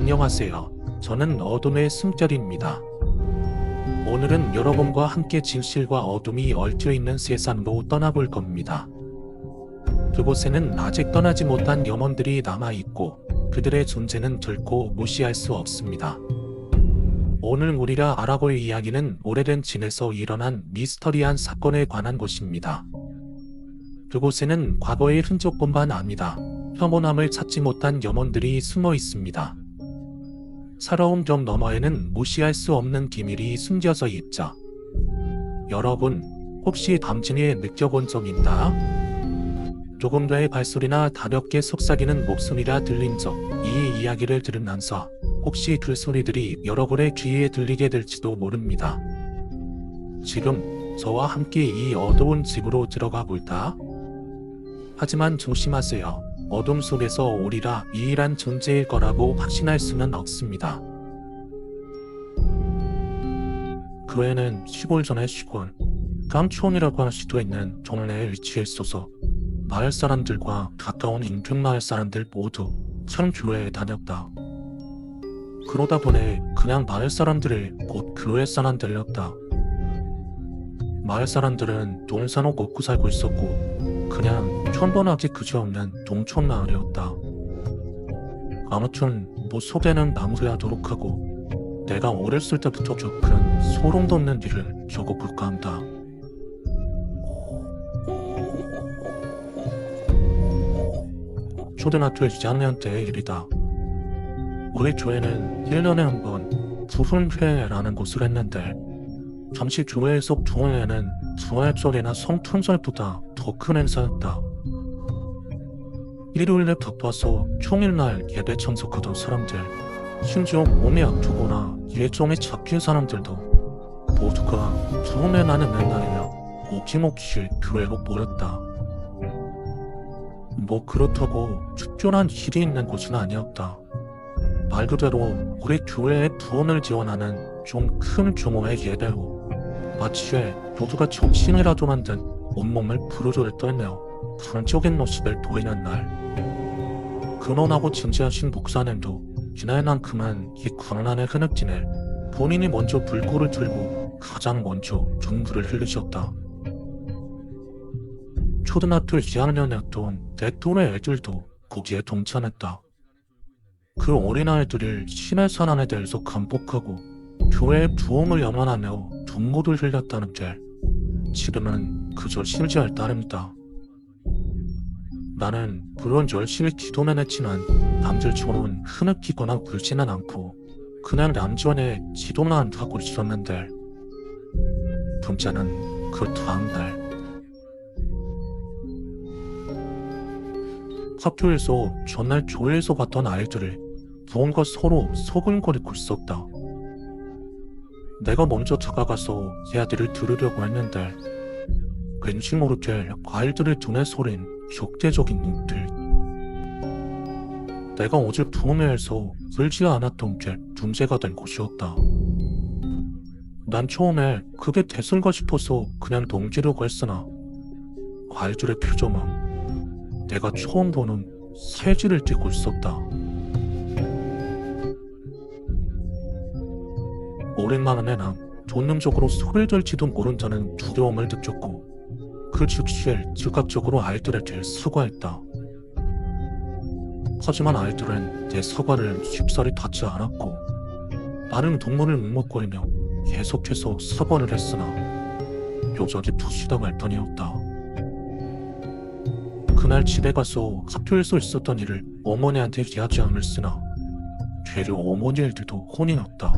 안녕하세요. 저는 어둠의 숨결입니다. 오늘은 여러분과 함께 진실과 어둠이 얽혀 있는 세상으로 떠나볼 겁니다. 그곳에는 아직 떠나지 못한 염원들이 남아있고 그들의 존재는 결코 무시할 수 없습니다. 오늘 우리가 알아볼 이야기는 오래된 진에서 일어난 미스터리한 사건에 관한 곳입니다. 그곳에는 과거의 흔적뿐만 아니라 평온함을 찾지 못한 염원들이 숨어 있습니다. 살아온 경 너머에는 무시할 수 없는 비밀이 숨겨져 있죠. 여러분, 혹시 담진이에 느껴본 적 있나? 조금 더의 발소리나 가볍게 속삭이는 목소리가 들린 적, 이 이야기를 들으면서 혹시 그 소리들이 여러분의 귀에 들리게 될지도 모릅니다. 지금 저와 함께 이 어두운 집으로 들어가 볼까? 하지만 조심하세요. 어둠 속에서 우리가 유일한 존재일 거라고 확신할 수는 없습니다. 그 애는 시골 전의 시골, 깜촌이라고 할 수도 있는 동네에 위치해 있어서 마을 사람들과 가까운 인근 마을 사람들 모두 참 교회에 다녔다. 그러다 보니 그냥 마을 사람들을 곧 교회 사람들이었다. 마을 사람들은 동산을 걷고 살고 있었고 그냥 천번하게 그지없는 농촌 마을이었다. 아무튼 뭐 소개는 나무야도록 하고 내가 어렸을 때부터 겪은 소름 돋는 일을 적어볼까 한다. 초등학교 2학년 때의 일이다. 우리 교회는 1년에 한 번 부흥회라는 곳을 했는데 잠시 교회에서 부흥회는 부활절이나 성탄절보다 더 큰 행사였다. 일요일에 바빠서 평일날 예배 참석하던 사람들, 심지어 몸이 아프거나 일정이 잡힌 사람들도 모두가 부흥회 나는 날이며 오김없이 교회로 모였다. 뭐 그렇다고 특별한 일이 있는 곳은 아니었다. 말 그대로 우리 교회의 부흥을 지원하는 좀 큰 규모의 예배로 마치 모두가 정신이라도 만든 온몸을 부르르 떨며 강적인 모습을 보이는 날. 근엄하고 진지하신 목사님도 이날만큼은 이 광란의 흐느끼에 본인이 먼저 불꽃을 들고 가장 먼저 눈물을 흘리셨다. 초등학교 2학년이었던 내 또래 애들도 거기에 동참했다. 그 어린아이들을 신의 선안에 대해서 감복하고 교회의 부흥을 염원하며 눈물을 흘렸다는 게 지금은 그저 신기할 따름이다. 나는 물론 열심히 기도는 했지만 남들처럼 흐느끼거나 울지는 않고 그냥 얌전히 기도만 하고 있었는데 문제는 그 다음날 학교에서 전날 교회에서 봤던 아이들을 무언가 서로 소근거리고 있었다. 내가 먼저 다가가서 얘들을 들으려고 했는데 왠지 모르게 아이들의 눈에 소린 적대적인 눈들. 내가 어제 부흥회에서 울지 않았던 게 문제가 된 곳이었다. 난 처음에 그게 대수인가 싶어서 그냥 넘기려고 했으나 아이들의 표정은 내가 처음 보는 새지를 띠고 있었다. 오랜만에 난 본능적으로 소리를 들지도 모른다는 두려움을 느꼈고 그 즉시에 즉각적으로 아이들에게 사과했다. 하지만 아이들은 내 사과를 쉽사리 받지 않았고 나는 눈물을 묵먹거리며 계속해서 사과를 했으나 여전히 부시당할 뿐이었다. 그날 집에 가서 학교에서 있었던 일을 어머니한테 이야기함을 쓰나 되려 어머니 일들도 혼이 났다.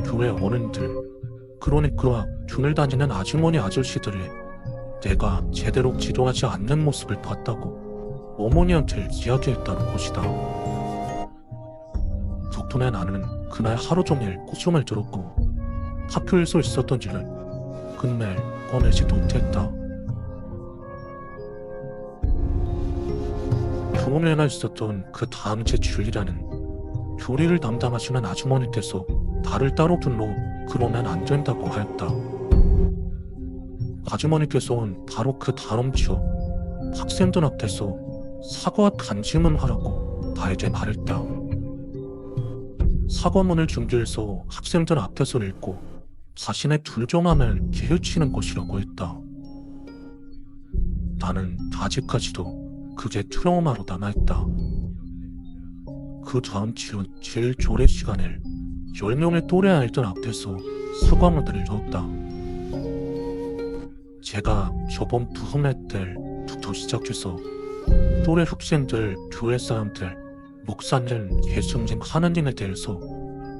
교회 어른들, 그러니까 교회 다니는 아주머니 아저씨들이 내가 제대로 기도하지 않는 모습을 봤다고 어머니한테 이야기했다는 것이다. 덕분에 나는 그날 하루 종일 고점을 들었고 학교에서 있었던 일을 끝내 꺼내지 못했다. 부흥회나 있었던 그 다음 제 주일에는 교리를 담당하시는 아주머니께서 나를 따로 불러 그러면 안 된다고 하였다. 아주머니께서는 바로 그 다음 주 학생들 앞에서 사과와 간증을 하라고 나에게 말했다. 사과문을 준비해서 학생들 앞에서 읽고 자신의 불정함을 깨우치는 것이라고 했다. 나는 아직까지도 그게 트라우마로 남아있다. 그 다음 주 제일 조례 시간에 10명의 또래 아이들 앞에서 사과문을 읽었다. 제가 저번 부흥회 때부터 시작해서 또래 학생들, 교회 사람들, 목사님, 예수님, 하나님에 대해서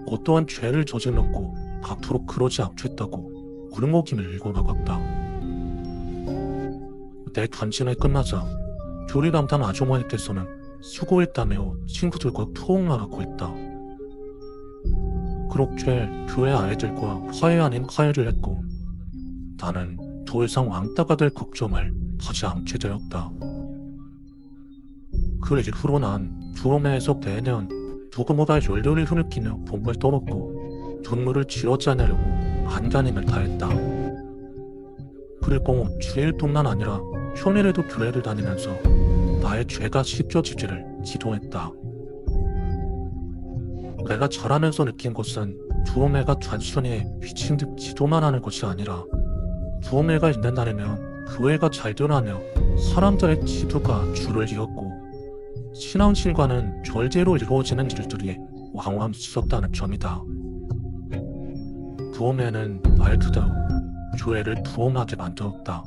어떠한 죄를 저질렀고 앞으로 그러지 않겠다고 울먹임을 읽어나갔다. 내 간증이 끝나자 교리 담당 아주머니께서는 수고했다며 친구들과 토론하라고 했다. 그렇게 교회 아이들과 화해 아닌 화해를 했고 나는 더 이상 왕따가 될 걱정을 하지 않게 되었다. 그 이후로 난 부흥회에서 매년 누구보다 열렬히 흐느끼며 몸을 떨었고 눈물을 쥐어짜내려고 안간힘을 다했다. 그리고 주일뿐만 아니라 평일에도 교회를 다니면서 나의 죄가 씻겨지기를 기도했다. 내가 자라면서 느낀 것은 부흥회가 단순히 미친 듯 기도만 하는 것이 아니라 부흥회가 있는 날이면 교회가 잘 되라며 사람들의 기도가 줄을 이었고 신앙실과는 절대로 이루어지는 일들이 왕왕 있었다는 점이다. 부흥회는 말 그대로 교회를 부흥하게 만들었다.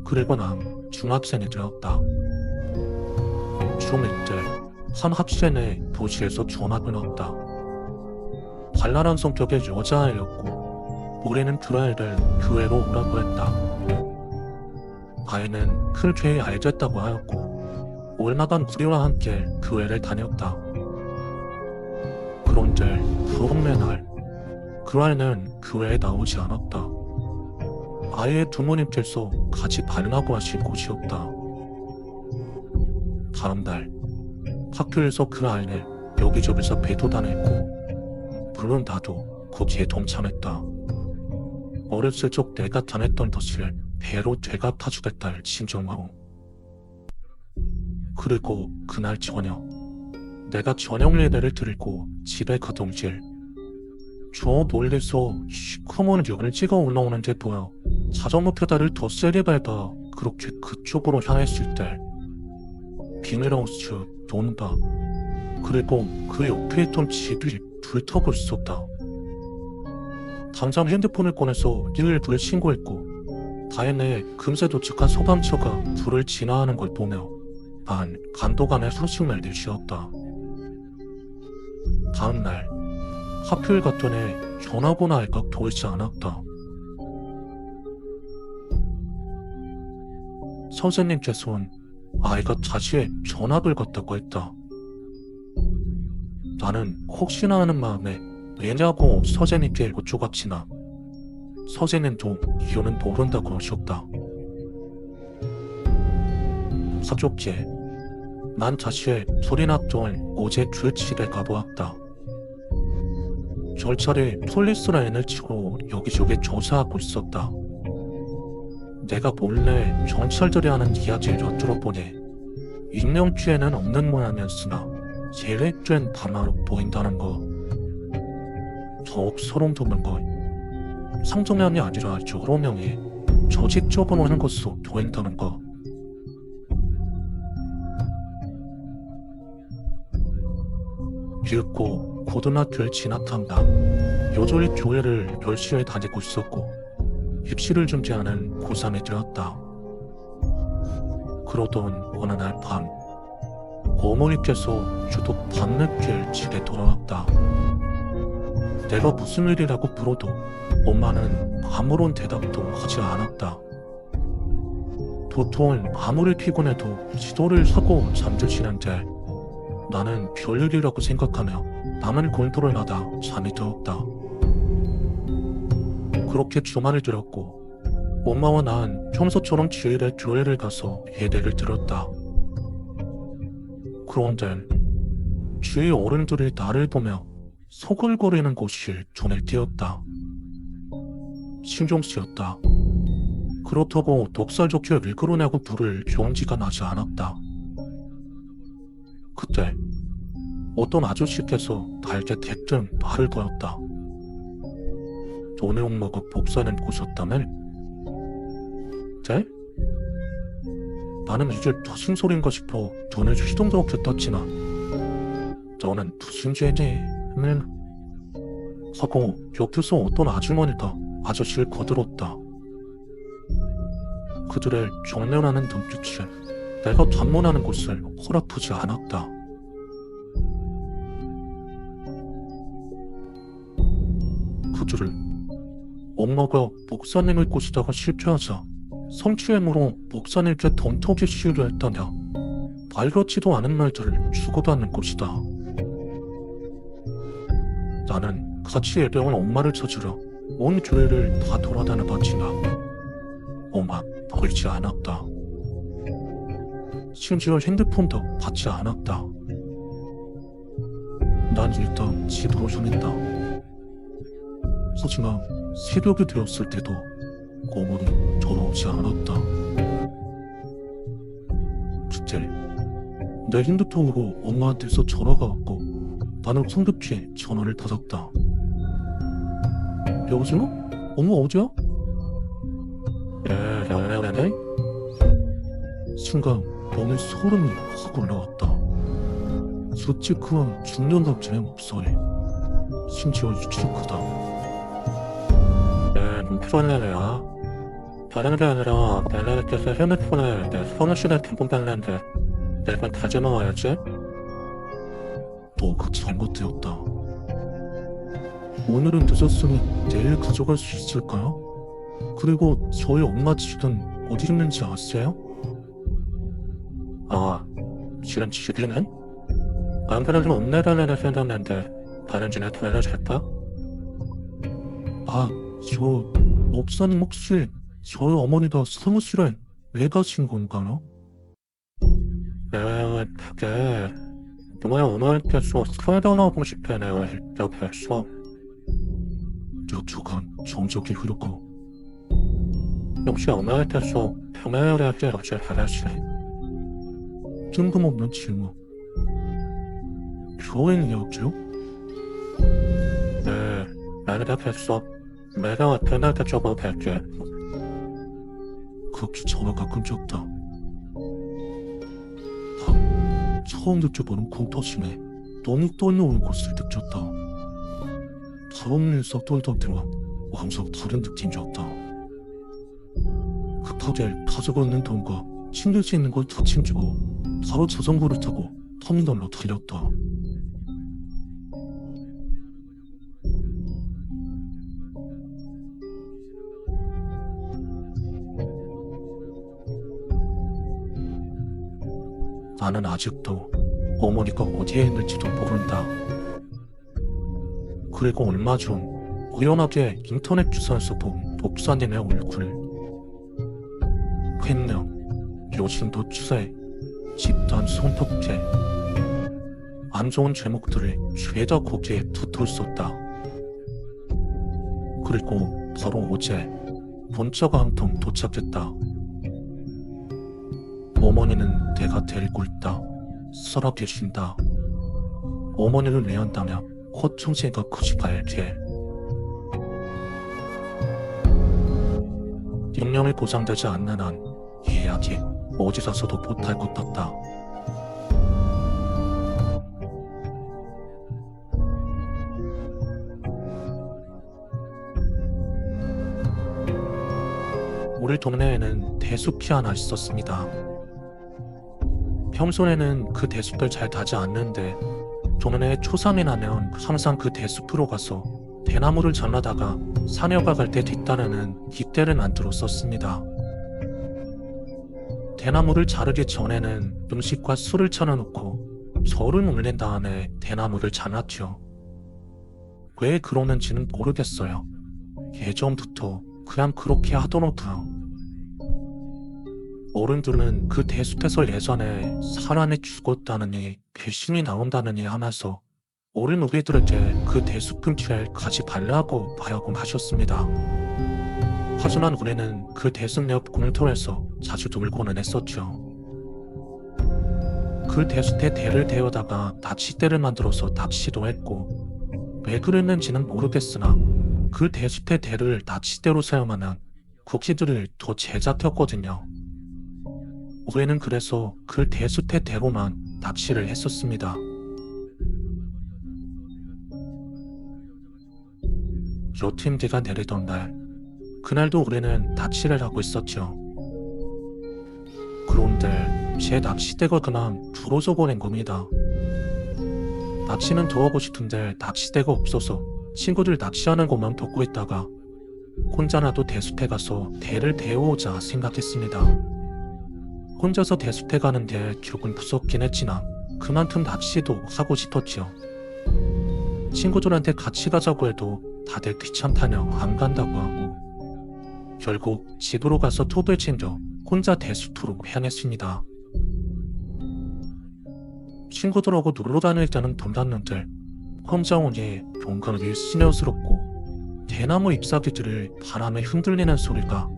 그리고 난 중학생이 되었다. 중1 때 한 학생의 도시에서 전학을 왔다. 발랄한 성격의 여자아이였고 우리는 그 아이를 교회로 오라고 했다. 아이는 큰 죄에 알겠다고 하였고 얼마간 우리와 함께 교회를 다녔다. 그런데 부흥회 날 그 아이는 교회에 나오지 않았다. 아이의 부모님께서 같이 발라고 하신 곳이었다. 다음 날 학교에서 그 아이를 여기저기서 배도당했고 물론 나도 거기에 동참했다. 어렸을 적 내가 당했던 것을 배로 되갚아주겠다를 신정하고 그리고 그날 저녁 내가 저녁 예배를 드리고 집에 가동길 저 멀리서 시커먼 연을 찍어 올라오는데 보여 자전거 페달을 더 세게 밟아 그렇게 그쪽으로 향했을 때 비닐하우스 논다. 그리고 그 옆에 있던 집이 불타고 있었다. 당장 핸드폰을 꺼내서 119에 신고했고 다행히 금세 도착한 소방차가 불을 진화하는 걸 보며 난 감독안에 한숨을 내쉬었다. 다음날 학교에 갔더니 전화번호 아이가 보이지 않았다. 선생님께서는 아이가 다시 전학을 갔다고 했다. 나는 혹시나 하는 마음에 왜냐고 선생님께 여쭤봤지만 선생님도 이유는 모른다고 하셨다. 가족께 난 다시 소리났던 어제 주일집에 가보았다. 절차리 폴리스 라인을 치고 여기저기 조사하고 있었다. 내가 몰래 경찰들이 하는 이야기를 엿들어보니 익명죄에는 없는 모양이었으나 계획된 반화로 보인다는 거. 더욱 소름 돋는 건 상정량이 아니라 여러 명이 조직적으로 하는 것으로 보인다는 거. 읽고 고등학교에 진학한 나 여전히 교회를 열심히 다니고 있었고 입시를 준비하는 고3이 되었다. 그러던 어느 날 밤 어머니께서 유독 밤늦게 집에 돌아왔다. 내가 무슨 일이라고 물어도 엄마는 아무런 대답도 하지 않았다. 보통 아무리 피곤해도 기도를 하고 잠드시는데 나는 별일이라고 생각하며 남은 공부를 하다 잠이 들었다. 그렇게 주말을 들었고 엄마와 난 평소처럼 주일에 교회를 가서 예배를 드렸다. 그런데 주위 어른들이 나를 보며 소글거리는 것이 눈에 띄었다. 신경 쓰였다. 그렇다고 넉살 좋게 왜 그러냐고 부를 용기가 나지 않았다. 그때 어떤 아저씨께서 달게 대뜸 말을 걸었다. 돈을 옥먹어 복사는 곳이었다며? 네? 나는 이게 무슨 소린가 싶어 눈을 휘둥그렇게 떴지만 너는 무슨 죄지? 하고 옆에서 어떤 아주머니가 아저씨를 거들었다. 그들의 정렬하는 눈빛에 내가 방문하는 곳을 허락하지 않았다. 그들을 엄마가 목사님을 꼬시다가 실패하자 성추행으로 목사님께 덤터기 시위를 했다냐. 말 같지도 않은 말들을 주고받는 것이다. 나는 같이 예배원 엄마를 찾으러 온 교회를 다 돌아다녀봤지만 엄마 보이지 않았다. 심지어 핸드폰도 받지 않았다. 난 일단 집으로 향했다. 하지만 새벽이 되었을 때도 어머니 돌아오지 않았다. 그때 내 핸드폰으로 엄마한테서 전화가 왔고 나는 성급히 전화를 받았다. 여보세요? 엄마 어디야? 네. 순간 몸에 소름이 확 올라왔다. 솔직한 중년 남자의 목소리. 심지어 익숙하다. 편해야. 다른 게 아니라 벨레르께서 핸드폰을 내 손을 켜고 달랬는데 내가 가져나와야지. 너가 잘못되었다. 오늘은 늦었으니 내일 가져갈 수 있을까요? 그리고 저희 엄마 집은 어디 있는지 아세요? 실은 집이는? 남편은 엄내달래는 생각난데 다른 집에 돌려줄까? 저 목사님 혹시 저희 어머니가 사무실에 왜 가신 건가요? 그게 정말 어머니께서 살아나고 싶다네요. 옆에서 여쭈간 정적이 흐르고 역시 어머니께서 평화를 어제 하라시. 뜬금없는 질문. 교회 이야기요? 네, 나는 옆에서 내가 편하게 적어볼게. 그렇게 전화가 끊겼다. 처음 느껴보는 공터심에 너무 떨려오는 것을 느꼈다. 다른 일서 떨던 때와 완전 다른 느낌이었다. 급하게 가지고 있는 돈과 챙길 수 있는 걸 다 챙기고 바로 자전거를 타고 터미널로 달렸다. 나는 아직도 어머니가 어디에 있는지도 모른다. 그리고 얼마 전 우연하게 인터넷 기사에서 본 목사님의 얼굴. 횡령, 요신도 추세, 집단 손톱죄. 안 좋은 제목들을 죄다 거기에 붙어있었다. 그리고 바로 어제 문자가 한 통 도착했다. 어머니는 내가 데리고 있다. 살아 계신다. 어머니를 위한다면 허청세가 크지 말게. 영영이 보장되지 않는 한 이 이야기 어디서도 못할 것 같다. 우리 동네에는 대숲이 하나 있었습니다. 평소에는 그 대숲을 잘 타지 않는데 동네에 초상이 나면 항상 그 대숲으로 가서 대나무를 잘라다가 사녀가 갈 때 뒷단에는 깃대를 만들었었습니다. 대나무를 자르기 전에는 음식과 술을 차려놓고 절을 올린 다음에 대나무를 잘랐죠. 왜 그러는지는 모르겠어요. 예전부터 그냥 그렇게 하더라고요. 어른들은 그 대숲에서 예전에 사람이 죽었다느니 귀신이 나온다느니 하면서 어린 우리들에게 그 대숲 근처에 가지 말라고 마약을 하셨습니다. 하지만 우리는 그 대숲 옆 공터에서 자주 놀고는 했었죠. 그 대수태 대를 데워다가 낚싯대를 만들어서 낚시도 했고, 왜 그랬는지는 모르겠으나 그 대수태 대를 낚싯대로 사용하는 국시들을 더 제작했거든요. 올해는 그래서 그 대수태 대로만 낚시를 했었습니다. 요팀비가 내리던 날, 그날도 올해는 낚시를 하고 있었죠. 그런데 제 낚싯대가 그냥 부러져 버린 겁니다. 낚시는 더 하고 싶은데 낚싯대가 없어서 친구들 낚시하는 것만 돕고 있다가 혼자라도 대수태 가서 대를 데워오자 생각했습니다. 혼자서 대수태 가는데 조금 무섭긴 했지만 그만큼 낚시도 하고 싶었죠. 친구들한테 같이 가자고 해도 다들 귀찮다며 안 간다고 하고, 결국 집으로 가서 톱을 챙겨 혼자 대수토로 향했습니다. 친구들하고 놀러 다닐 때는 몰랐는데 혼자 오니 뭔가 일시녀스럽고 대나무 잎사귀들을 바람에 흔들리는 소리가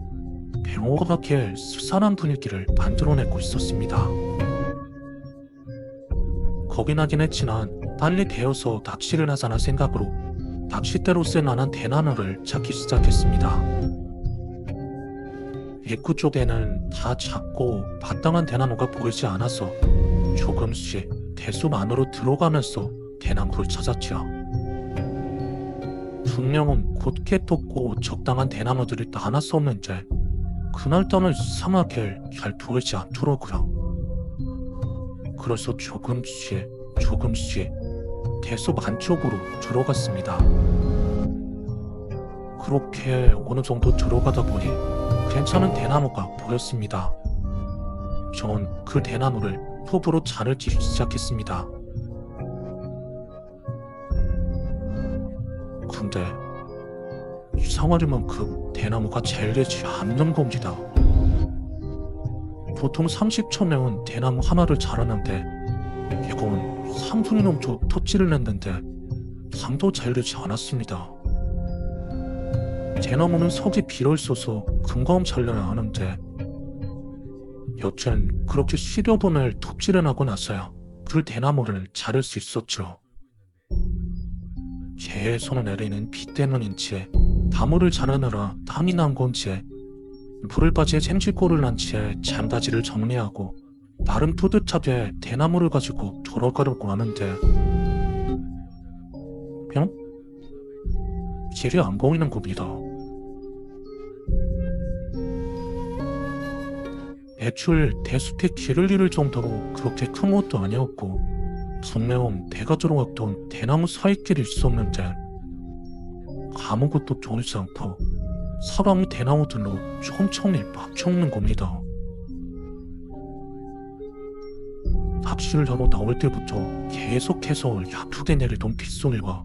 배워가게 수산한 분위기를 만들어내고 있었습니다. 겁이 나긴 했지만 빨리 데워서 낚시를 하자는 생각으로 낚싯대로 쓸만한 대나무를 찾기 시작했습니다. 입구 쪽에는 다 작고 마땅한 대나무가 보이지 않아서 조금씩 대숲 안으로 들어가면서 대나무를 찾았죠. 분명은 곧게 돋고 적당한 대나무들이 많았었는데 그날따라 이상하게 잘 보이지 않더라고요. 그래서 조금씩 대숲 안쪽으로 들어갔습니다. 그렇게 어느 정도 들어가다 보니 괜찮은 대나무가 보였습니다. 전 그 대나무를 톱으로 자르기 시작했습니다. 근데 이상하리만큼 대나무가 잘리지 않는 겁니다. 보통 30초면 대나무 하나를 자르는데 이건 3분이 넘도록 토치를 냈는데 잠도 잘리지 않았습니다. 대나무는 석이 비어있어서 금방 잘려야 하는데 여튼 그렇게 시려 번을 톱질을 하고 나서야 그 대나무를 자를 수 있었죠. 제 손에 내리는 비 때문인지 나무를 자르느라 땀이 난 건지 물을 샘질골을 난 채 잔바지를 정리하고 나름 뿌듯하게 대나무를 가지고 돌아가려고 하는데 길이 안 보이는 겁니다. 애초에 대숲에 길을 잃을 정도로 그렇게 큰 것도 아니었고 분명 내가 들어왔던 대나무 사이길이 있었는데 아무것도 보이지 않고 사람이 대나무들로 천천히 막혀오는 겁니다. 낚시를 하러 나올 때부터 계속해서 아프게 내리던 빗소리와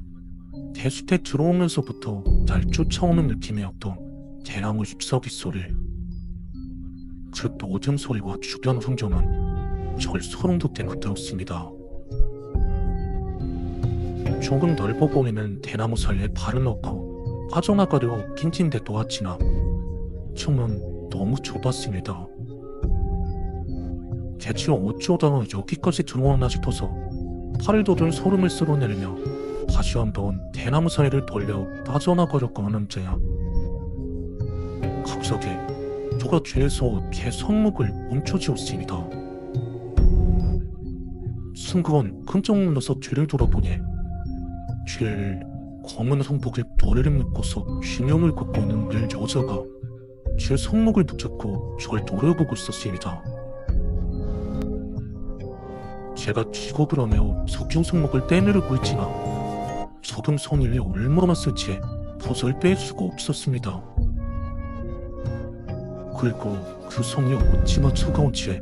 대숲에 들어오면서부터 날 쫓아오는 느낌이었던 대나무 잎사귀 소리, 그 모든 소리와 주변 풍경은 절 소름 돋게 만들었습니다. 조금 넓어 보이는 대나무 사이에 발을 넣고 빠져나가려 낀낀대 놓았지만 정말 너무 좁았습니다. 대체 어쩌다가 여기까지 들어왔나 싶어서 팔을 돋은 소름을 쓸어내리며 다시 한번 대나무 사이를 돌려 빠져나가려고 하는데야 갑자기 누가 뒤에서 제 손목을 멈춰쥐었습니다. 순간 깜짝 놀라서 뒤를 돌아보니 뒤에 검은 손목에 머리를 묶어서 균형을 걷고 있는 늘 여자가 제 손목을 붙잡고 저를 노려보고 있었습니다. 제가 기겁을 하며 석중 손목을 떼내려고 했지만 적은 손이 얼마나 쓸지 벗을 뺄 수가 없었습니다. 그리고 그 손이 어찌나 차가운지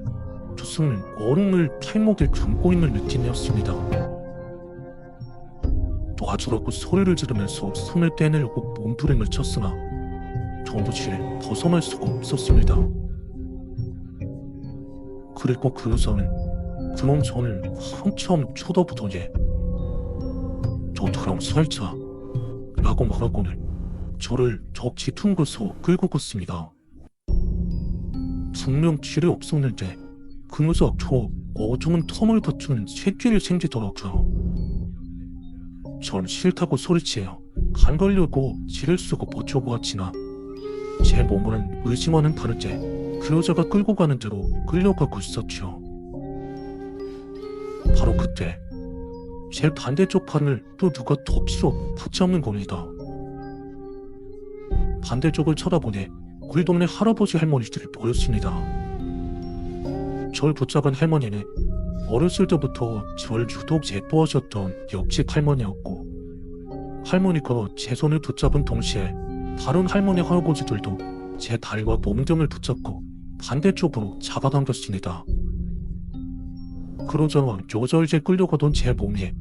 두 손은 얼음을 팔목에 감고 있는 느낌이었습니다. 놔주라고 소리를 지르면서 손을 떼내려고 몸부림을 쳤으나 도무지 벗어날 수가 없었습니다. 그리고 그 여자는 그놈 저를 한참 쳐다보더니 저처럼 살자 라고 말하고는 저를 저 짙은 곳으로 끌고 갔습니다. 분명 길이 없었는데 그 여자 저 어두운 텀을 거치는 새끼를 생기더라고요. 전 싫다고 소리치며 간 걸려고 지를 쓰고 버텨보았지만 제 몸은 의지와는 다르게 그 여자가 끌고 가는 대로 끌려가고 있었죠. 바로 그때 제 반대쪽 팔을 또 누가 덮치러 붙잡는 겁니다. 반대쪽을 쳐다보니 우리 동네 할아버지 할머니들이 보였습니다. 절 붙잡은 할머니는 어렸을 때부터 절 유독 예뻐하셨던 옆집 할머니였고, 할머니가 제 손을 붙잡은 동시에 다른 할머니 할아버지들도 제 다리와 몸등을 붙잡고 반대쪽으로 잡아당겼습니다. 그러자 요절제 끌려가던 제 몸이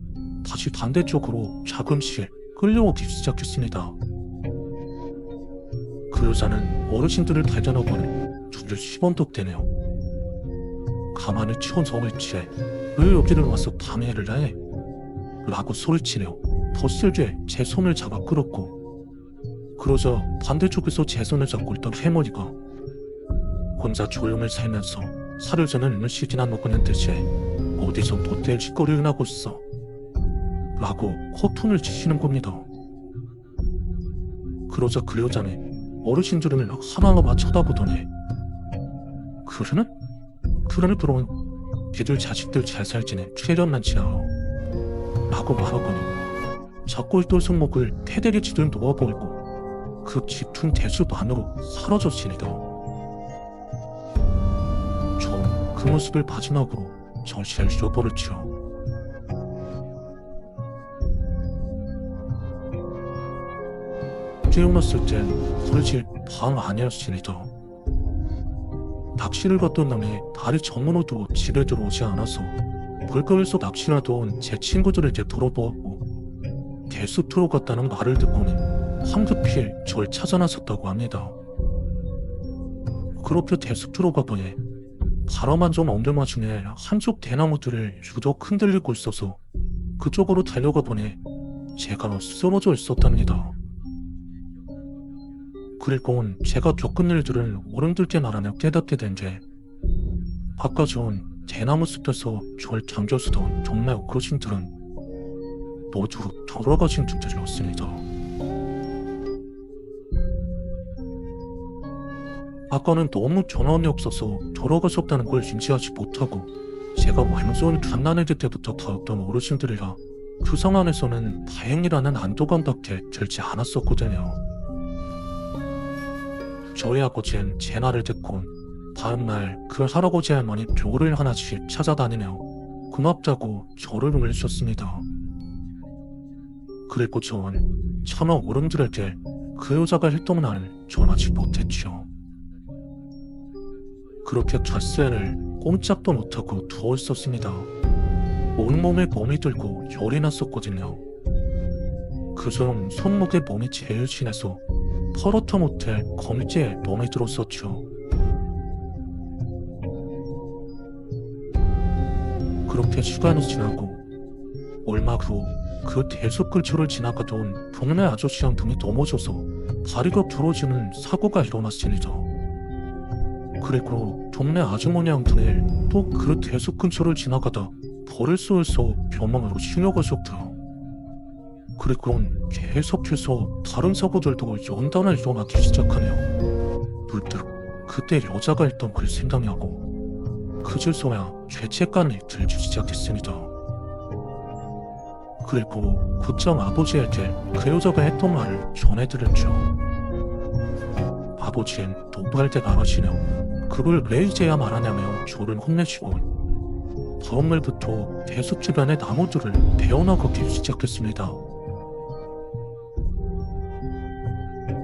다시 반대쪽으로 조금씩 끌려오기 시작했습니다. 그 여자는 어르신들을 발견하고는 둘을 씹언덕대네요. 가만히 천성을 취해 왜 여기를 와서 방해를 해? 라고 소리치며 더 세게 제 손을 잡아 끌었고, 그러자 반대쪽에서 제 손을 잡고 있던 할머니가 혼자 조용히 살면서 살을 저는 음식이나 먹는 듯이 어디서 돗대 짓거리를 하고 있어 라고 허투를 치시는 겁니다. 그러자 그 여자는 어르신들을 하나하나 쳐다보더니 그러는 그럼 걔들 자식들 잘 살지네 최련만치나요 라고 말하거니 잡고 있던 손목을 패대기 치듯 놓아버리고 그 짙은 대숲 안으로 사라졌습니다. 전 그 모습을 마지막으로 정신을 잃어버렸죠. 깨어났을 땐 거의 밤 아니었습니다. 낚시를 갔던 날이 달이 정문으로도 집에 들어오지 않아서 물가에서 낚시하던 제 친구들에게 물어보았고, 대숲 들어갔다는 말을 듣고는 황급히 절 찾아 나섰다고 합니다. 그렇게 대숲 들어가 보니 바람 한 점 없는 와중에 한쪽 대나무들을 유독 흔들리고 있어서 그쪽으로 달려가 보니 제가 쓰러져 있었답니다. 그리고 제가 겪은 일들을 어른들께 말하며 깨닫게 된 게, 아까 전 대나무 숲에서 절 잠겨주던 정말 어르신들은 모두 돌아가신 분들이었습니다. 아까는 너무 전원이 없어서 돌아가셨다는 걸 인지하지 못하고 제가 완전 갓난아기 때부터 봐왔던 어르신들이라 그 상황에서는 다행이라는 안도감밖에 들지 않았었거든요. 저희 아버지는 제 말을 듣고 다음날 그 할아버지 할머니 묘를 하나씩 찾아다니며 고맙다고 저를 울리셨습니다. 그리고 전 차마 어른들에게 그 여자가 했던 말을 전하지 못했죠. 그렇게 닷새를 꼼짝도 못하고 누워 있었습니다. 온몸에 몸이 들고 열이 났었거든요. 그중 손목에 몸이 제일 심해서 퍼렇다 못해 거미지에 몸이 들었었죠. 그렇게 시간이 지나고 얼마 후 그 대숲 근처를 지나가던 동네 아저씨 한 분이 넘어져서 다리가 부러지는 사고가 일어났습니다. 그리고 동네 아주머니 한 분이 또 그 대숲 근처를 지나가다 벌을 쏘여서 병원으로 실려가셨고요. 그리고 계속해서 다른 사고들도 연달아 일어나기 시작하네요. 불뜻 그때 여자가 했던 글 생각나고 그제서야 죄책감이 들기 시작했습니다. 그리고 곧장 아버지에게 그 여자가 했던 말을 전해드렸죠. 아버지는 농부할 때 나가시며 그걸 왜 이제야 말하냐며 저를 혼내시고 다음날부터 대숲 주변의 나무들을 베어나가기 시작했습니다.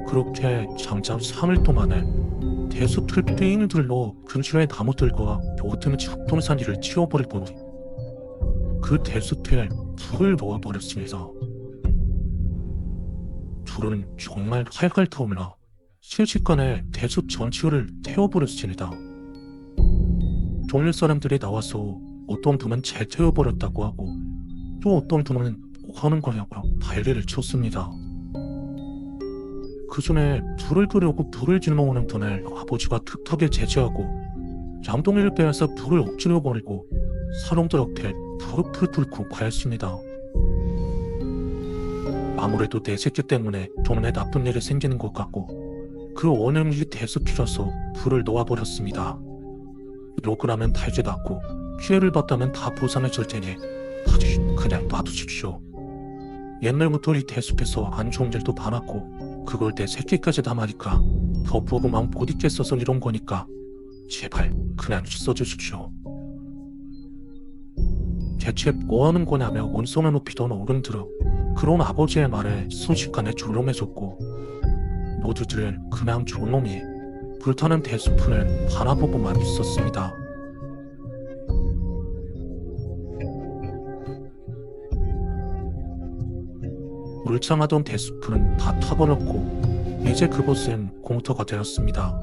그렇게 장장 3일 동안에 대숲 틀빙을 둘러 근처의 나무들과 모든 잡동사니를 치워버리고 그 대숲에 불을 놓아버렸습니다. 불은 정말 활활 타오르나 순식간에 대숲 전체를 태워버렸습니다. 동네 사람들이 나와서 어떤 분은 잘 태워버렸다고 하고 또 어떤 분은 뭐 하는 거냐고 난리를 쳤습니다. 그 전에 불을 끄려고 불을 질러오는 분을 아버지가 특하게 제지하고 양동이를 빼앗아 불을 엎질러버리고 사람들한테 풀풀 고파했습니다. 아무래도 내 새끼 때문에 동네 나쁜 일이 생기는 것 같고 그 원흉이 대수피라서 불을 놓아버렸습니다. 욕을 하면 달게 낫고 피해를 봤다면 다 보상해 줄 테니 그냥 놔두십시오. 옛날부터 이 대숲에서 안 좋은 일도 많았고 그걸 내 새끼까지 담아니까 더 보고만 못 있겠어서 이런 거니까 제발 그냥 써주십시오. 대체 뭐하는 거냐며 원성을 높이던 어른들은 그런 아버지의 말에 순식간에 조용해졌고 모두들 그냥 조용히 불타는 대숲을 바라보고만 있었습니다. 울창하던 대숲은 다 타버렸고 이제 그곳은 공터가 되었습니다.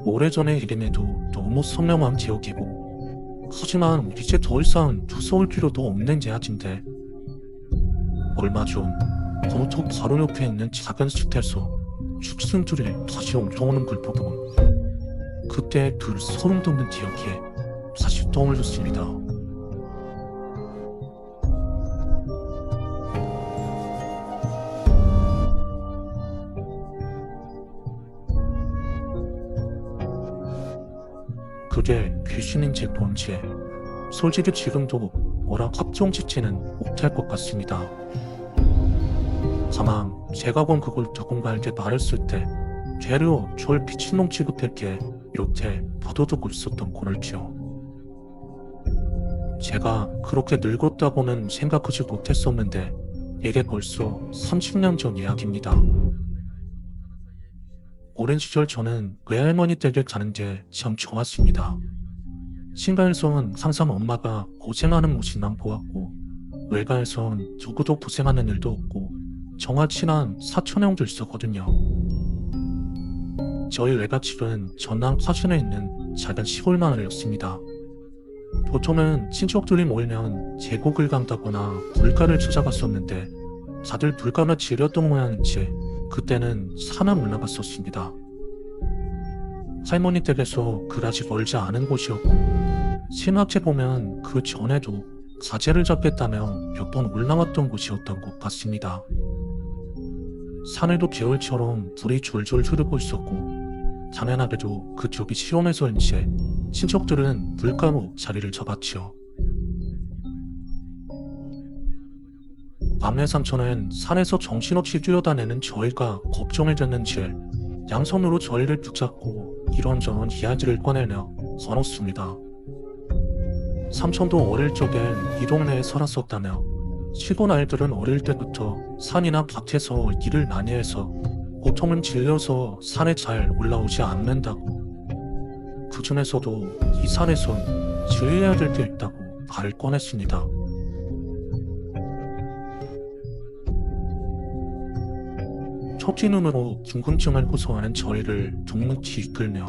오래전의 일임에도 너무 선명한 기억이고 하지만 이제 더 이상 무서울 필요도 없는 제약인데 얼마 전 공터 바로 옆에 있는 작은 숲에서 축생들이 다시 옮겨오는 걸 보고 그때 그 소름 돋는 기억이 다시 떠올렸습니다. 그게 귀신인지 뭔지 솔직히 지금도 뭐라 확정짓지는 못할 것 같습니다. 다만 제가 본 그걸 누군가에게 말했을 때 되려 절 미친놈 취급했기에 이렇게 버텨두고 있었던 거랄지요. 제가 그렇게 늙었다고는 생각하지 못했었는데 이게 벌써 30년 전 이야기입니다. 오랜 시절 저는 외할머니 댁에 가는 게 참 좋았습니다. 친가에선 항상 엄마가 고생하는 모습만 보았고 외가에선 누구도 고생하는 일도 없고 정말 친한 사촌형도 있었거든요. 저희 외갓집은 전남 화순에 있는 작은 시골 마을이었습니다. 보통은 친척들이 모이면 계곡을 간다거나 물가를 찾아갔었는데 다들 물가를 지렸던 모양인지 그때는 산을 올라갔었습니다. 할머니 댁에서 그다지 멀지 않은 곳이었고 신학체 보면 그 전에도 가재를 잡겠다며 몇 번 올라왔던 곳이었던 것 같습니다. 산에도 겨울처럼 물이 줄줄 흐르고 있었고 당연하게도 그쪽이 시원해서인지 친척들은 물가로 자리를 잡았지요. 남해 삼촌은 산에서 정신없이 뛰어다니는 저희가 걱정이 됐는지 양손으로 저희를 붙잡고 이런저런 이야기를 꺼내며 걸었습니다. 삼촌도 어릴 적엔 이 동네에 살았었다며 시골 아이들은 어릴 때부터 산이나 밭에서 일을 많이 해서 보통은 질려서 산에 잘 올라오지 않는다고 그 중에서도 이 산에선 주의해야 될 게 있다고 말을 꺼냈습니다. 척지 눈으로 궁금증을 호소하는 저희를 묵묵히 이끌며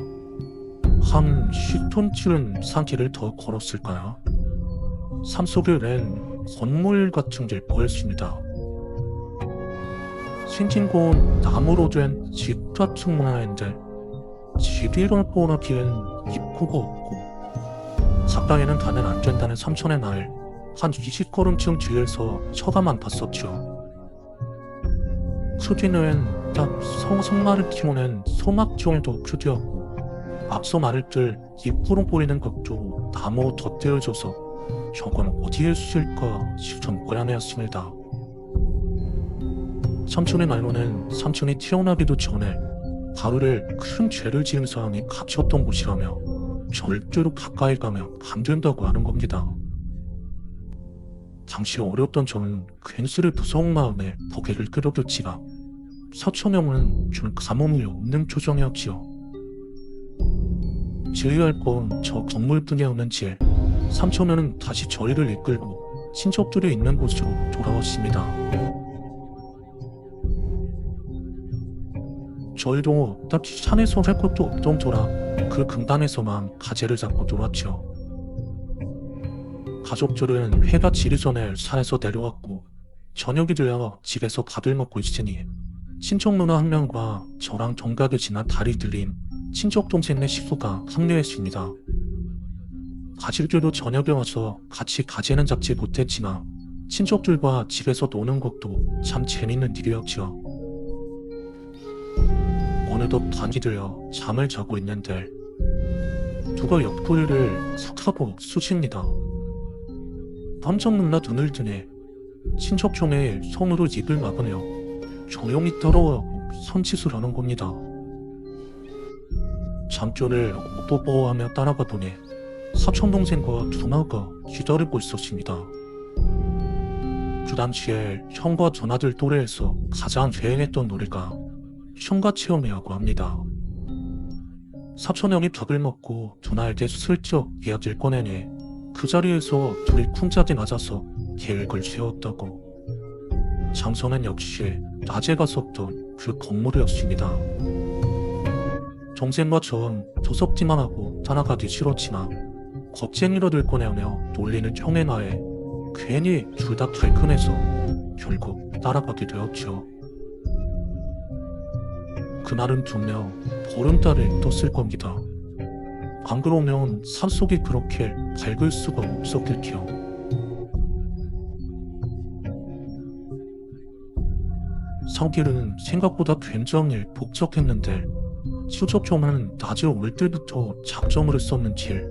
한 10톤쯤은 산길을 더 걸었을까요? 산속에 낸 건물 같은 게 보였습니다. 생긴 건 나무로 된 집 같은 모양인데 집이라 뻔하기엔 입구가 없고 가까이는 가면 안 된다는 삼촌의 말 한 20걸음쯤 뒤에서 쳐다만 봤었죠. 크기는 딱 성마를 키우는 소막 정도 크기였고 앞서 말했듯 입구로 보이는 것도 나무 덧대어져서 저건 어디에 있을까 싶은 모양이었습니다. 삼촌의 말로는 삼촌이 태어나기도 전에 하루를 큰 죄를 지은 사람이 갇혔던 곳이라며 절대로 가까이 가면 안 된다고 하는 겁니다. 당시 어렸던 저는 괜스레 무서운 마음에 고개를 끄덕였지만 사촌형은 좀 가뭄이 없는 표정이었지요. 주의할 건 저 건물뿐이었는지 삼촌은 다시 저희를 이끌고 친척들이 있는 곳으로 돌아왔습니다. 저희도 딱히 산에서 할 것도 없던 터라 그 근방에서만 가재를 잡고 놀았죠. 가족들은 해가 지기 전에 산에서 내려왔고 저녁이 되어 집에서 밥을 먹고 있으니 친척 누나 한 명과 저랑 동갑이 지난 달이 들린 친척 동생네 식구가 합류했습니다. 가족들도 저녁에 와서 같이 가재는 잡지 못했지만 친척들과 집에서 노는 것도 참 재밌는 일이었죠. 어느덧 밤이 들어 잠을 자고 있는데 누가 옆구리를 싹 하고 쑤십니다. 깜짝 놀라 눈을 뜨니 친척 중에 손으로 입을 막으며 조용히 떨어오고 손짓을 하는 겁니다. 잠결을 뽀뽀하며 따라가 보니 사촌동생과 누나가 기다리고 있었습니다. 그 당시에 형과 누나들 또래에서 가장 유행했던 노래가 형과 체험이라고 합니다. 사촌 형이 밥을 먹고 누나에게 슬쩍 이야기를 꺼내니 그 자리에서 둘이 쿵짝이 맞아서 계획을 세웠다고. 장소는 역시 낮에 갔었던 그 건물이었습니다. 동생과 전 조석지만 하고 따라가기 싫었지만 겁쟁이로 들 거냐며 놀리는 형의 나에 괜히 둘 다 달큰해서 결국 따라가게 되었죠. 그날은 분명 보름달을 떴을 겁니다. 안 그러면 산속이 그렇게 밝을 수가 없었겠죠. 산길은 생각보다 굉장히 복잡했는데 수족형은 낮에 올 때부터 작정을 했었는지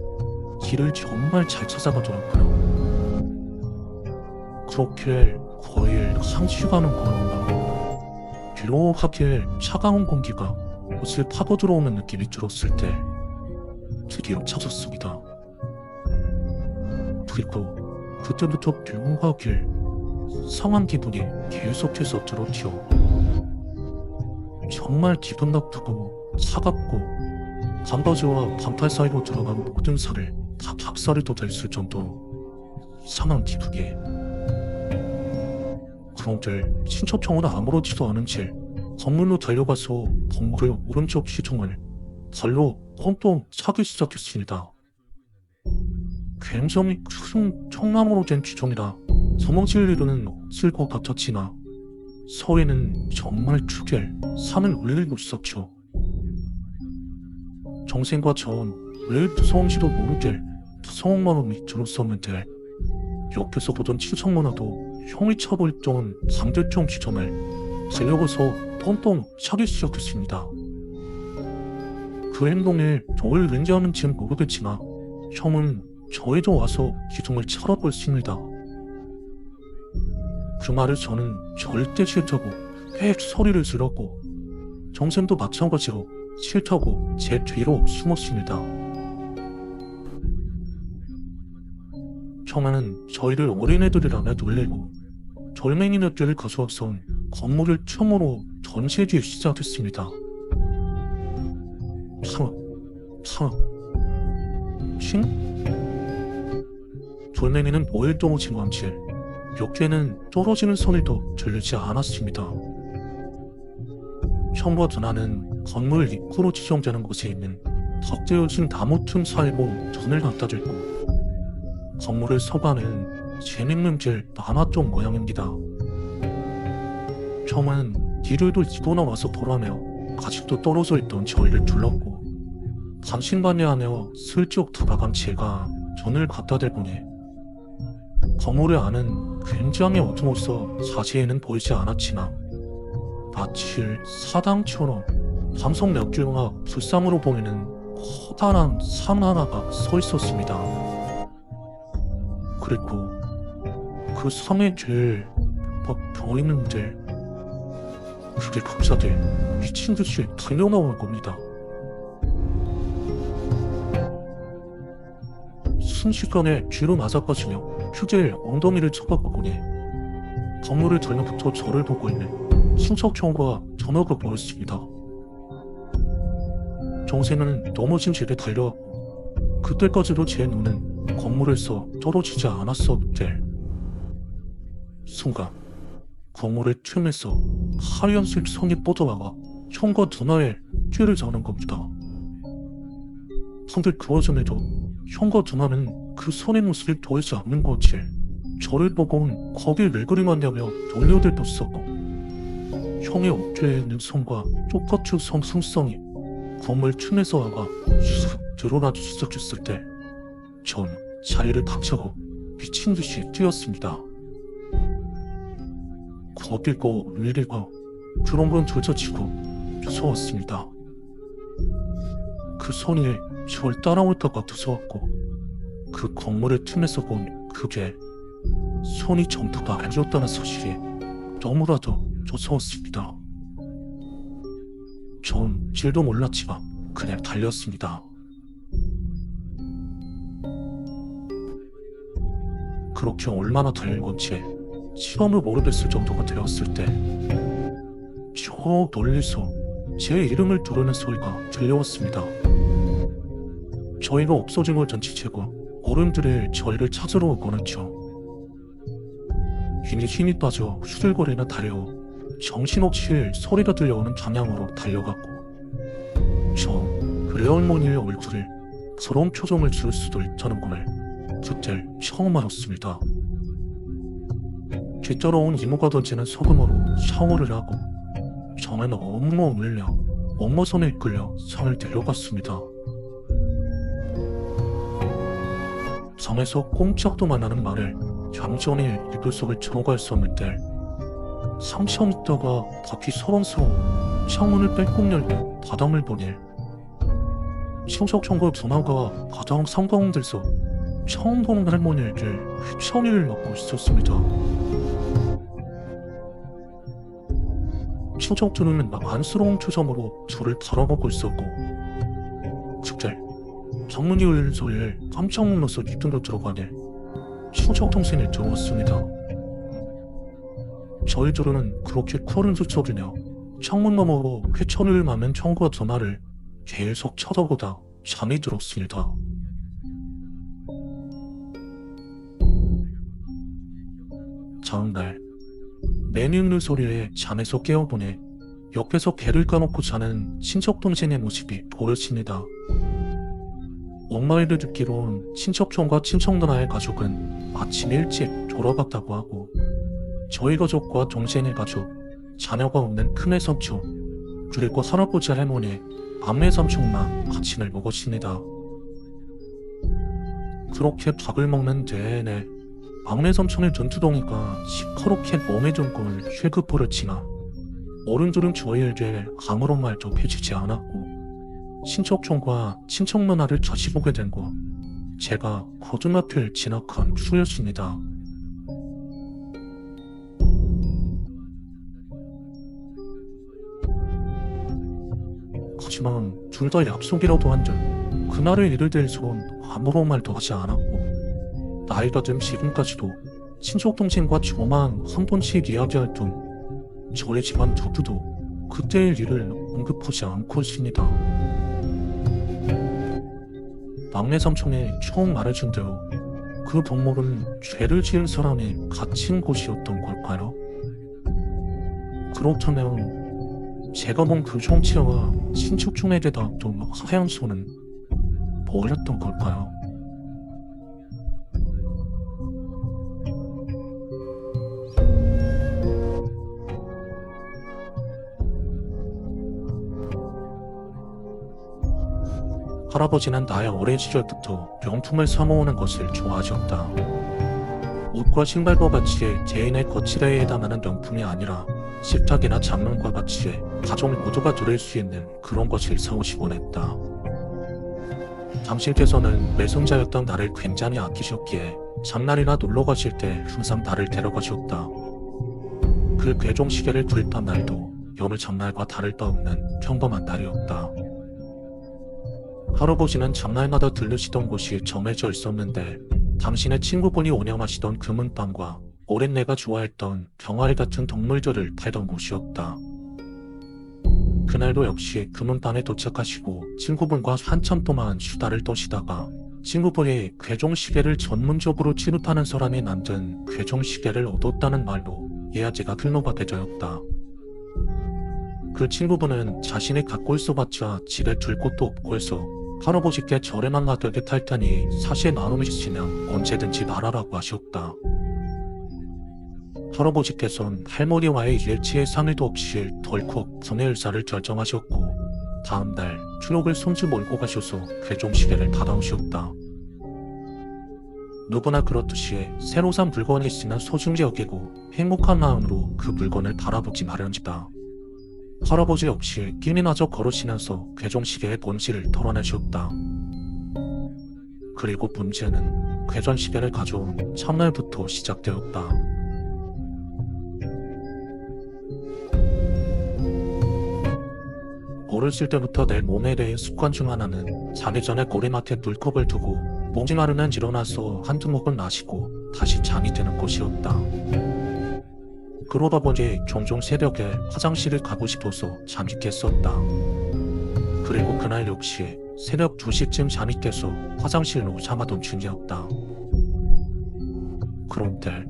길을 정말 잘 찾아가더라고요. 그렇게 거의 1시간은 걸어오다 묘하게 차가운 공기가 옷을 파고 들어오는 느낌이 들었을 때 드디어 찾았습니다. 그리고 그때부터 묘하게 상한 기분이 계속해서 들었죠. 정말 기분 나쁘고 차갑고 반바지와 반팔 사이로 들어간 모든 살을 다 박살이 돋았을 정도로 이상한 기분이. 그런데 친척형은 아무렇지도 않은 채 건물로 달려가서 건물의 오른쪽 시중을 발로 뻥뻥 차기 시작했습니다. 굉장히 큰 청나무로 된 지종이라 도망칠 일은 없을 것 같았지만 서해는 정말 크게 산을 올리고 있었죠. 정생과 전 왜 무서운지도 모르게 무서운 마음이 들었었는데 옆에서 보던 친척문화도 형이 차고 있던 반대쪽 지점을 달려가서 뻥뻥 차기 시작했습니다. 그 행동에 저를 왠지 하는지는 모르겠지만 형은 저에도 와서 기둥을 차라고 했습니다. 그 말을 저는 절대 싫다고 꽤 소리를 질렀고 정쌤도 마찬가지로 싫다고 제 뒤로 숨었습니다. 형아는 저희를 어린애들이라며 놀리고 돌멩이들을 가져와서 건물을 틈으로 던지기 시작했습니다. 칭? 돌멩이는 뭐에 떨어진 건지 몇 개는 떨어지는 소리도 들리지 않았습니다. 형과 누나는 건물 입구로 지정되는 곳에 있는 덕대어진 나무 틈 사이로 전을 갖다 들고 건물을 서가는 재밌는 길 남았던 모양입니다. 형은 뒤를도 이거나 와서 보라며 아직도 떨어져 있던 저희를 둘렀고 반신반의하며 슬쩍 다가간 제가 전을 갖다 대보니 건물의 안은 굉장히 어두워서 자세히는 보이지 않았지만 마치 사당처럼 밤속 몇 개와 불상으로 보이는 커다란 산 하나가 서 있었습니다. 그리고 그 산의 뒤에 막 보이는데 그게 갑자기 미친 듯이 달려나오는 겁니다. 순식간에 뒤로 맞아빠지며 휴지에 엉덩이를 쳐박고 보니 건물을 달려부터 저를 보고 있는 친척형과 전화가 보였습니다. 정세는 넘어진 집에 달려왔고 그때까지도 제 눈은 건물에서 떨어지지 않았었는데 순간 건물의 틈에서 하얀색 선이 뻗어나가 형과 누나의 뒤를 자는 겁니다. 근데 그 와중에도 형과 누나는 그 선의 모습을 보이지 않는 건지 저를 보곤 거길 왜 그리 왔냐며 놀려대었었고 형의 어깨에 있는 선과 똑같이 선 승성이 건물 틈에서 와가 쑥 드러나 주석했을 때 전 자리를 박차고 미친 듯이 뛰었습니다. 거들고 울리고 그런 건 조져치고 무서웠습니다. 그 손이 절 따라올 것 같아서왔고 그 건물의 틈에서 본 그게 손이 전부 다 아니었다는 사실이 너무나도 무서웠습니다. 전 질도 몰랐지만 그냥 달렸습니다. 그렇게 얼마나 달린 건지 시험을 모르겠을 정도가 되었을 때 저 멀리서 제 이름을 부르는 소리가 들려왔습니다. 저희가 없어진 걸 전치채고 어른들이 저희를 찾으러 오곤 했죠. 이미 힘이 빠져 후들거리나 달려 정신없이 소리가 들려오는 방향으로 달려갔고 저 외할머니의 얼굴을 저런 표정을 지을 수도 있다는 걸 그때 처음 알았습니다. 뒤따라온 이모가 던지는 소금으로 샤워를 하고 저는 엉엉 울려 엄마 손에 이끌려 산을 데려갔습니다. 산에서 꼼짝도 말라는 말을 얌전히 입을 속에 들어가 있었는데 삼시험 있다가 바퀴 서렁스러워 창문을 뺄꼭 열고 바닥을 보니 친척촌과 전화가 바닥 상가운데서 처음 보는 할머니에게 휘청이를 넣고 있었습니다. 친척들은 안쓰러운 표정으로 저를 바라보고 있었고 그때 장문이 울리는 소리에 깜짝 놀라서 입등으로 들어가니 친척 동생이 들어왔습니다. 저희들은 그렇게 코를 휘저으며 창문 너머로 회천을 맞는 청과 전화를 계속 쳐다보다 잠이 들었습니다. 다음날 매니 웃는 소리에 잠에서 깨어보니 옆에서 배를 까놓고 자는 친척 동생의 모습이 보였습니다. 엄마에게 듣기론 친척촌과 친척 누나의 가족은 아침 일찍 돌아갔다고 하고 저희 가족과 동생의 가족, 자녀가 없는 큰애 삼촌, 그리고 할아버지 할머니, 막내 삼촌만 아침을 먹었습니다. 그렇게 밥을 먹는 내내 막내 삼촌의 전투덩이가 시커멓게 몸에 든 걸 쇠급보를 치나 어른들은 저희에게 아무런 말도 해주지 않았고 친척촌과 친척 누나를 다시 보게 된 거 제가 고등학교를 진학한 후였습니다. 하지만 둘 다 약속이라도 한 듯 그날의 일을 대해선 아무런 말도 하지 않았고 나이가 든 지금까지도 친척 동생과 저만 한 번씩 이야기할 뿐 저희 집안 누구도 그때의 일을 언급하지 않고 있습니다. 막내 삼촌이 처음 말해준 대로 그 동물은 죄를 지은 사람이 갇힌 곳이었던 걸까요? 그렇다면 제가 본 그 정치와 친척촌에게 닿았던 하얀 손은 뭐였던 걸까요? 할아버지는 나의 어린 시절부터 명품을 사모으는 것을 좋아하셨다. 옷과 신발과 같이 개인의 거치대에 해당하는 명품이 아니라 식탁이나 장문과 같이 가족 모두가 누릴 수 있는 그런 것을 사오시곤 했다. 당신께서는 외손자였던 나를 굉장히 아끼셨기에 장날이나 놀러 가실 때 항상 나를 데려가셨다. 그 괴종 시계를 구입한 날도 여느 장날과 다를 바 없는 평범한 날이었다. 할아버지는 장날마다 들르시던 곳이 정해져 있었는데 당신의 친구분이 운영하시던 금은방과 오랜 내가 좋아했던 병아리 같은 동물들을 팔던 곳이었다. 그날도 역시 금은방에 도착하시고 친구분과 한참 동안 수다를 떠시다가 친구분이 괴종시계를 전문적으로 취급하는 사람이 만든 괴종시계를 얻었다는 말로 이야기가 흘러가게 되었다. 그 친구분은 자신이 갖고 있어봤자 집에 둘 곳도 없고 해서 할아버지께 저렴한 가격에 탈 테니 사실 나눔이시면 언제든지 말하라고 하셨다. 할아버지께선 할머니와의 일치의 상의도 없이 덜컥 분의 의사를 결정하셨고 다음날 트럭을 손주 몰고 가셔서 괴종시계를 받아오셨다. 누구나 그렇듯이 새로 산 물건이 있으면 소중히 여기고 행복한 마음으로 그 물건을 바라보지 마련이다. 할아버지 역시 끼니마저 걸으시면서 괴종시계의 본질을 털어내셨다. 그리고 문제는 괴전시계를 가져온 첫날부터 시작되었다. 어렸을 때부터 내 몸에 대해 습관 중 하나는 자기 전에 머리맡에 물컵을 두고 목이 마르면 일어나서 한두 모금 마시고 다시 잠이 드는 것이었다. 그러다 보니 종종 새벽에 화장실을 가고 싶어서 잠이 깼었다. 그리고 그날 역시 새벽 2시쯤 잠이 깨서 화장실로 향하던 중이었다. 그런데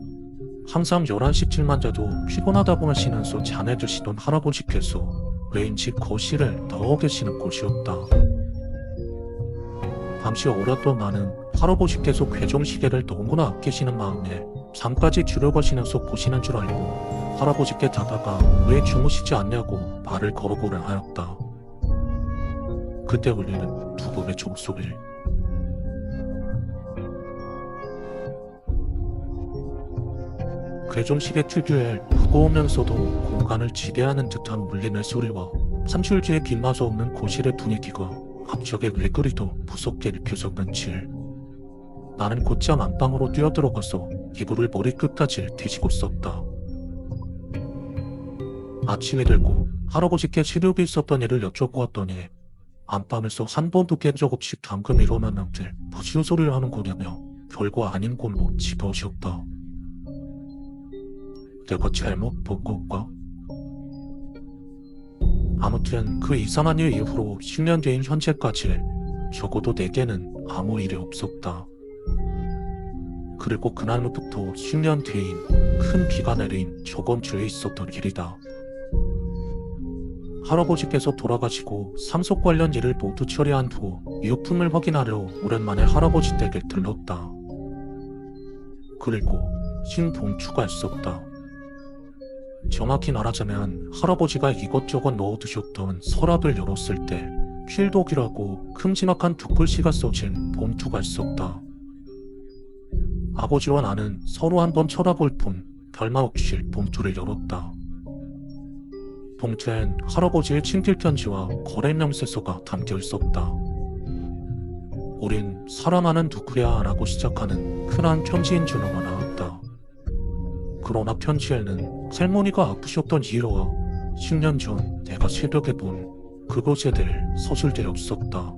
항상 11시쯤만 돼도 피곤하다고 하시면서 잠에 드시던 할아버지께서 왠지 거실에 누워 계시는 곳이었다. 잠시 오랫동안은 할아버지께서 괴종시계를 너무나 아끼시는 마음에 잠까지 들어가시면서 보시는 줄 알고 할아버지께 자다가 왜 주무시지 않냐고 말을 걸어보려 하였다. 그때 울리는 부부의 종소리. 괴종시계 특유의 무거우면서도 공간을 지배하는 듯한 울리는 소리와 3줄지에 길마저 없는 거실의 분위기가 갑자기 왜 그리도 무섭게 느껴졌는지 나는 곧장 안방으로 뛰어들어가서 이불을 머리끝까지 뒤지고 있었다. 아침이 되고 할아버지께 치료비 있었던 일을 여쭤보았더니 안방에서 한 번도 깬 적 없이 방금 일어났는데 무슨 소리를 하는 거냐며 별거 아닌 걸로 집어오셨다. 내가 잘못 본 건가? 아무튼 그 이상한 일 이후로 10년 뒤인 현재까지 적어도 내게는 아무 일이 없었다. 그리고 그날부터 10년 뒤인 큰 비가 내린 저번 주에 있었던 일이다. 할아버지께서 돌아가시고 상속 관련 일을 모두 처리한 후 유품을 확인하려 오랜만에 할아버지 댁에 들렀다. 그리고 흰 봉투가 있었다. 정확히 말하자면 할아버지가 이것저것 넣어두셨던 서랍을 열었을 때 필독이라고 큼지막한 두 글씨가 써진 봉투가 있었다. 아버지와 나는 서로 한번 쳐다볼 뿐 별말 없이 봉투를 열었다. 봉투엔 할아버지의 친필 편지와 거래 명세서가 담겨 있었다. 우린 사람아는 누구야 라고 시작하는 흔한 편지인 줄로가 나왔다. 그러나 편지에는 할머니가 아프셨던 이유와 10년 전 내가 새벽에 본 그것에 대해 서술되어 있었다.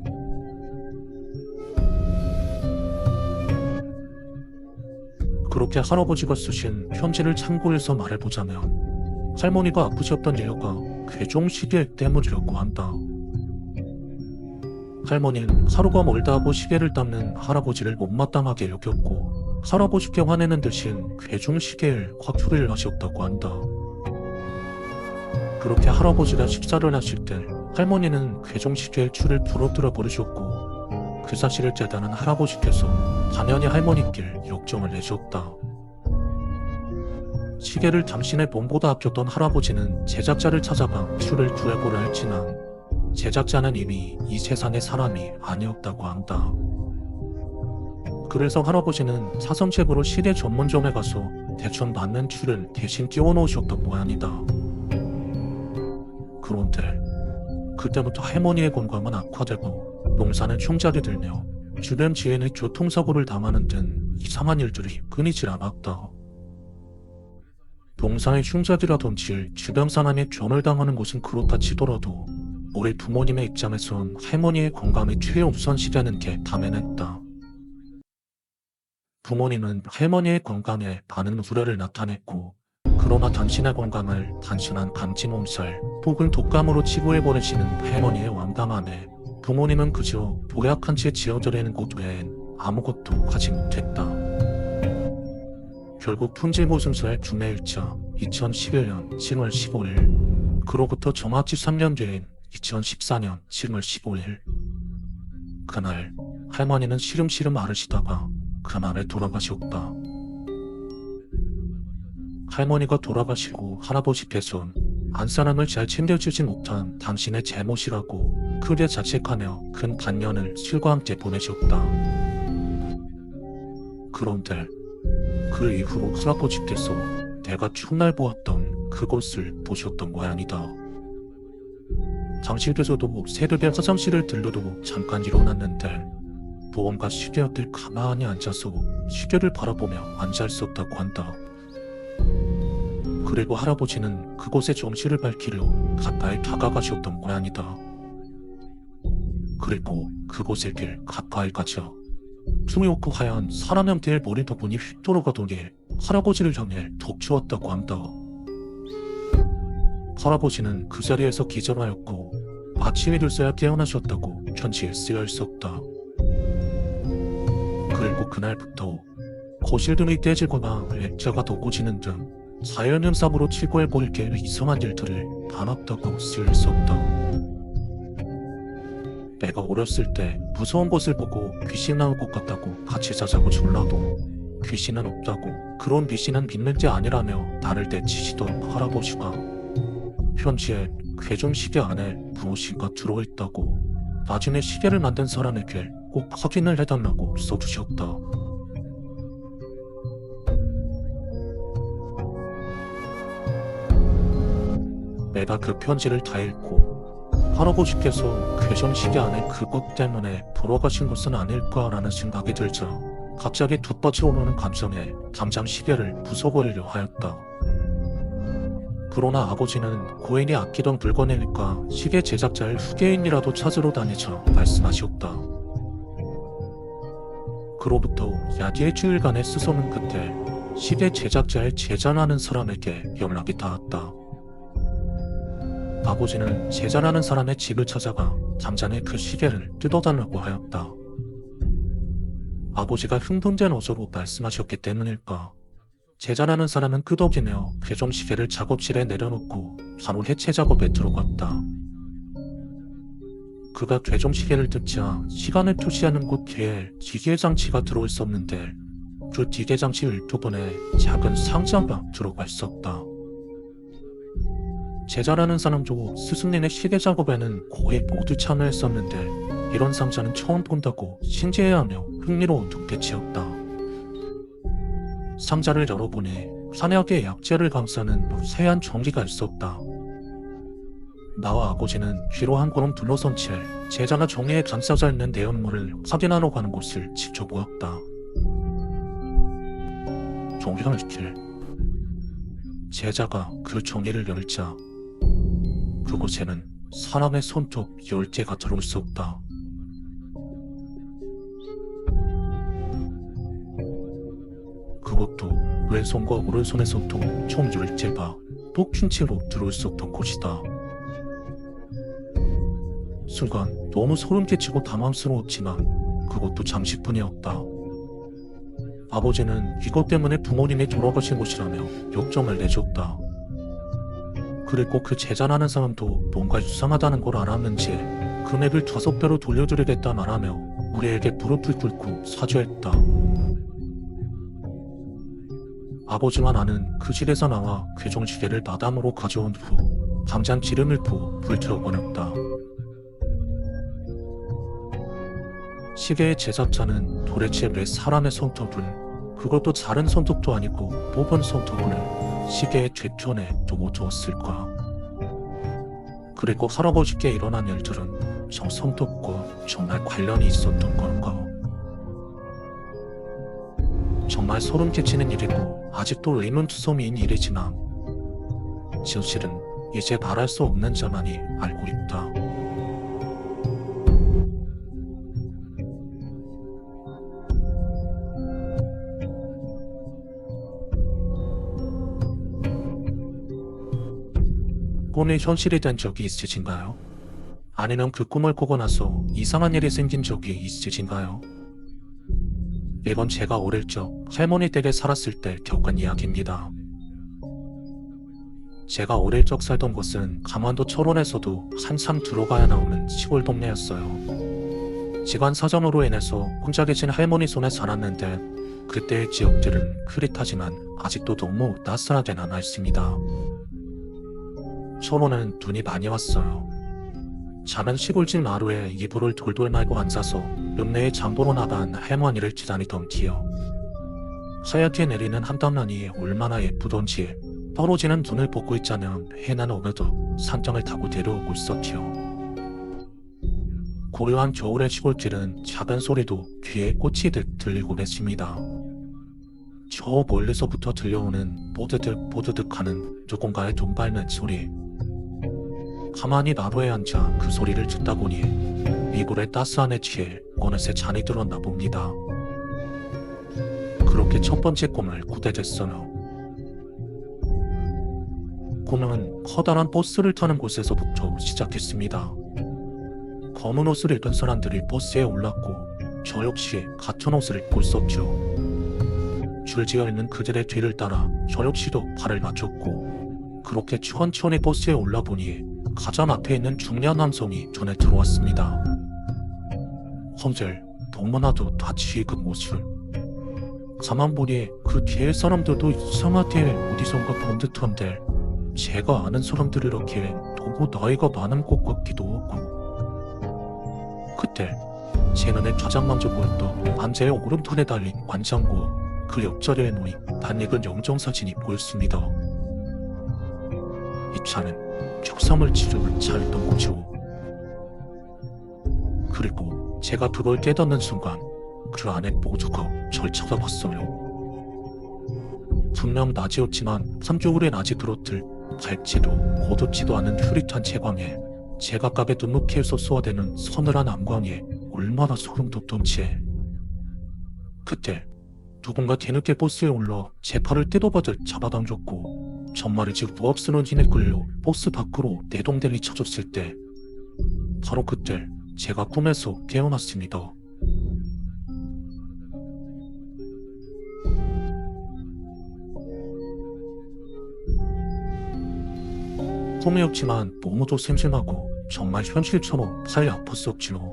그렇게 할아버지가 쓰신 편지를 참고해서 말해보자면 할머니가 아프셨던 이유가 괴종시계 때문이라고 한다. 할머니는 하루가 멀다 하고 시계를 닦는 할아버지를 못마땅하게 여겼고 할아버지께 화내는 대신 괴종시계에 화투를 하셨다고 한다. 그렇게 할아버지가 식사를 하실 때 할머니는 괴종시계의 추를 부러뜨려 버리셨고 그 사실을 깨달은 할아버지께서 당연히 할머니께 역정을 내셨다. 시계를 당신의 몸보다 아꼈던 할아버지는 제작자를 찾아가 추를 구해보려 했지만 제작자는 이미 이 세상의 사람이 아니었다고 한다. 그래서 할아버지는 사성책으로 시계 전문점에 가서 대충 맞는 추를 대신 끼워 넣으셨던 모양이다. 그런데 그때부터 할머니의 건강은 악화되고 농사는 흉작이 들며 주변 지인의 교통사고를 당하는 등 이상한 일들이 끊이질 않았다. 농사의 흉작이라든지 주변 사람이 변을 당하는 것은 그렇다 치더라도 우리 부모님의 입장에선 할머니의 건강이 최우선시되는 게 당연했다. 부모님은 할머니의 건강에 많은 우려를 나타냈고 그러나 당신의 건강을 단순한 감지 몸살 혹은 독감으로 치부해버리시는 할머니의 완강함에 부모님은 그저 보약한 채 지어드리는 것 외엔 아무것도 하지 못했다. 결국 품질보증서의 구매일자 2011년 7월 15일 그로부터 정확히 3년 뒤인 2014년 7월 15일 그날 할머니는 시름시름 앓으시다가 그날에 돌아가셨다. 할머니가 돌아가시고 할아버지께선 안사람을 잘 챙겨주지 못한 당신의 잘못이라고 크게 자책하며 근 반년을 실과 함께 보내셨다. 그런데 그 이후로 할아버지께서 내가 첫날 보았던 그곳을 보셨던 모양이다. 장실에서도 새벽에 화장실을 들러도 잠깐 일어났는데 무언가 시계 앞에 가만히 앉아서 시계를 바라보며 앉아있었다고 한다. 그리고 할아버지는 그곳에 정신을 밝히려 가까이 다가가셨던 모양이다. 그리고 그곳에 길 가까이 가자 퉁이없고 하얀 사람 형태의 머리 부분이 휙 돌아가더니 할아버지를 향해 톡 쏘았다고 한다. 할아버지는 그 자리에서 기절하였고 마침 이를써야 깨어나셨다고 편지에 쓰여 있었다. 그리고 그날부터 거실 등이 떼지거나 액자가 덮어지는 등 자연현상으로 치고해 보일 게 이상한 일들을 반갑다고 쓰여 있었다. 내가 어렸을 때 무서운 것을 보고 귀신 나올 것 같다고 같이 자자고 졸라도 귀신은 없다고 그런 귀신은 믿는 게 아니라며 나를 내치시던 할아버지가 편지에 괴좀 시계 안에 무엇인가 들어있다고 나중에 시계를 만든 사람에게 꼭 확인을 해달라고 써주셨다. 내가 그 편지를 다 읽고 할아버지께서 괴좀 시계 안에 그것 때문에 돌아가신 것은 아닐까라는 생각이 들자 갑자기 돋받쳐 오르는 감정에 당장 시계를 부숴버리려 하였다. 그러나 아버지는 고인이 아끼던 물건이니까 시계 제작자의 후계인이라도 찾으러 다니자 말씀하셨다. 그로부터 약 일주일간의 수소문 끝에 시계 제작자의 제자라는 사람에게 연락이 닿았다. 아버지는 제자라는 사람의 집을 찾아가 잠자는 그 시계를 뜯어달라고 하였다. 아버지가 흥분된 어조로 말씀하셨기 때문일까. 제자라는 사람은 끄덕이며 괴좀 시계를 작업실에 내려놓고 바로 해체 작업에 들어갔다. 그가 괴좀 시계를 뜯자 시간을 표시하는 곳 뒤에 기계 장치가 들어있었는데 그 기계 장치 윗부분에 작은 상자가 들어가 있었다. 제자라는 사람도 스승님의 시계 작업에는 거의 모두 참여했었는데 이런 상자는 처음 본다고 신기해하며 흥미로운 눈빛이었다. 상자를 열어보니 산약의 약재를 감싸는 새한 종이가 있었다. 나와 아버지는 뒤로 한 걸음 둘러선 채 제자가 종이에 감싸져 있는 내용물을 확인하러 가는 곳을 지켜보았다. 종이가 있길. 제자가 그 종이를 열자 그곳에는 사람의 손톱 10개가 들어있었다. 그것도 왼손과 오른손의 손톱 총 10개가 똑친 채로 들어있었던 곳이다. 순간 너무 소름 끼치고 당황스러웠지만 그것도 잠시뿐이었다. 아버지는 이것 때문에 부모님이 돌아가신 곳이라며 역정을 내줬다. 그리고 그 제자라는 사람도 뭔가 이상하다는 걸 알았는지 금액을 5배로 돌려드리겠다 말하며 우리에게 무릎을 꿇고 사죄했다. 아버지와 나는 그 집에서 나와 괴종 시계를 마담으로 가져온 후 당장 기름을 부어 불태워버렸다. 시계의 제작자는 도대체 왜 사람의 손톱을, 그것도 자른 손톱도 아니고 뽑은 손톱을 시계의 뒤편에 두고 두었을까? 그리고 할아버지께 일어난 일들은 저 손톱과 정말 관련이 있었던 걸까? 정말 소름 끼치는 일이고 아직도 의문투성이인 일이지만 진실은 이제 말할 수 없는 자만이 알고 있다. 꿈이 현실이 된 적이 있으신가요? 아니면 그 꿈을 꾸고 나서 이상한 일이 생긴 적이 있으신가요? 이건 제가 어릴 적 할머니 댁에 살았을 때 겪은 이야기입니다. 제가 어릴 적 살던 곳은 강원도 철원에서도 한참 들어가야 나오는 시골 동네였어요. 집안 사정으로 인해서 혼자 계신 할머니 손에 자랐는데 그때의 지역들은 흐릿하지만 아직도 너무 낯설하게 남아 있습니다. 철원은 눈이 많이 왔어요. 작은 시골집 마루에 이불을 돌돌 말고 앉아서 읍내에 장보러 나간 할머니를 지다니던 뒤요. 하얗게 내리는 한땀란이 얼마나 예쁘던지 떨어지는 눈을 보고 있자면 해는 어느덧 산장을 타고 내려오고 있었지요. 고요한 겨울의 시골길은 작은 소리도 귀에 꽂히듯 들리고 냈습니다. 저 멀리서부터 들려오는 뽀드득 뽀드득하는 누군가의 돈 밟는 소리. 가만히 나루에 앉아 그 소리를 듣다 보니 이불에 따스한 해취에 어느새 잠이 들었나 봅니다. 그렇게 첫 번째 꿈을 꾸게 됐어요. 꿈은 커다란 버스를 타는 곳에서부터 시작했습니다. 검은 옷을 입은 사람들이 버스에 올랐고 저 역시 같은 옷을 입고 있었죠. 줄지어 있는 그들의 뒤를 따라 저 역시도 발을 맞췄고 그렇게 천천히 버스에 올라보니 가장 앞에 있는 중년 남성이 전에 들어왔습니다. 헌젤 너무나도 다치 익은 모습. 가만 보니 그 뒤에 사람들도 이상하게 어디선가 본 듯한데 제가 아는 사람들이 이렇게 너무 나이가 많은 것 같기도 하고. 그때 제 눈에 가장 먼저 보였던 안재의 오른편에 달린 관장과 그 옆자리에 놓인 낯익은 영정사진이 보였습니다. 이 차는 촉삼을 치료를 차였던 거죠. 그리고 제가 그걸 깨닫는 순간 그 안에 모두가 절 쳐다봤어요. 분명 낮이었지만 삼겨울의 낮이 그렇듯 밝지도 어둡지도 않은 흐릿한 채광에 제각각의 눈높이에서 쏘아대는 서늘한 암광에 얼마나 소름 돋던지. 그때 누군가 뒤늦게 버스에 올라 제 팔을 뜯어받을 잡아당겼고 정말이지 무합스러운 힘에 끌려 버스 밖으로 내동댕이 쳐줬을 때 바로 그때 제가 꿈에서 깨어났습니다. 꿈이었지만 너무도 심심하고 정말 현실처럼 살이 아팠었지요.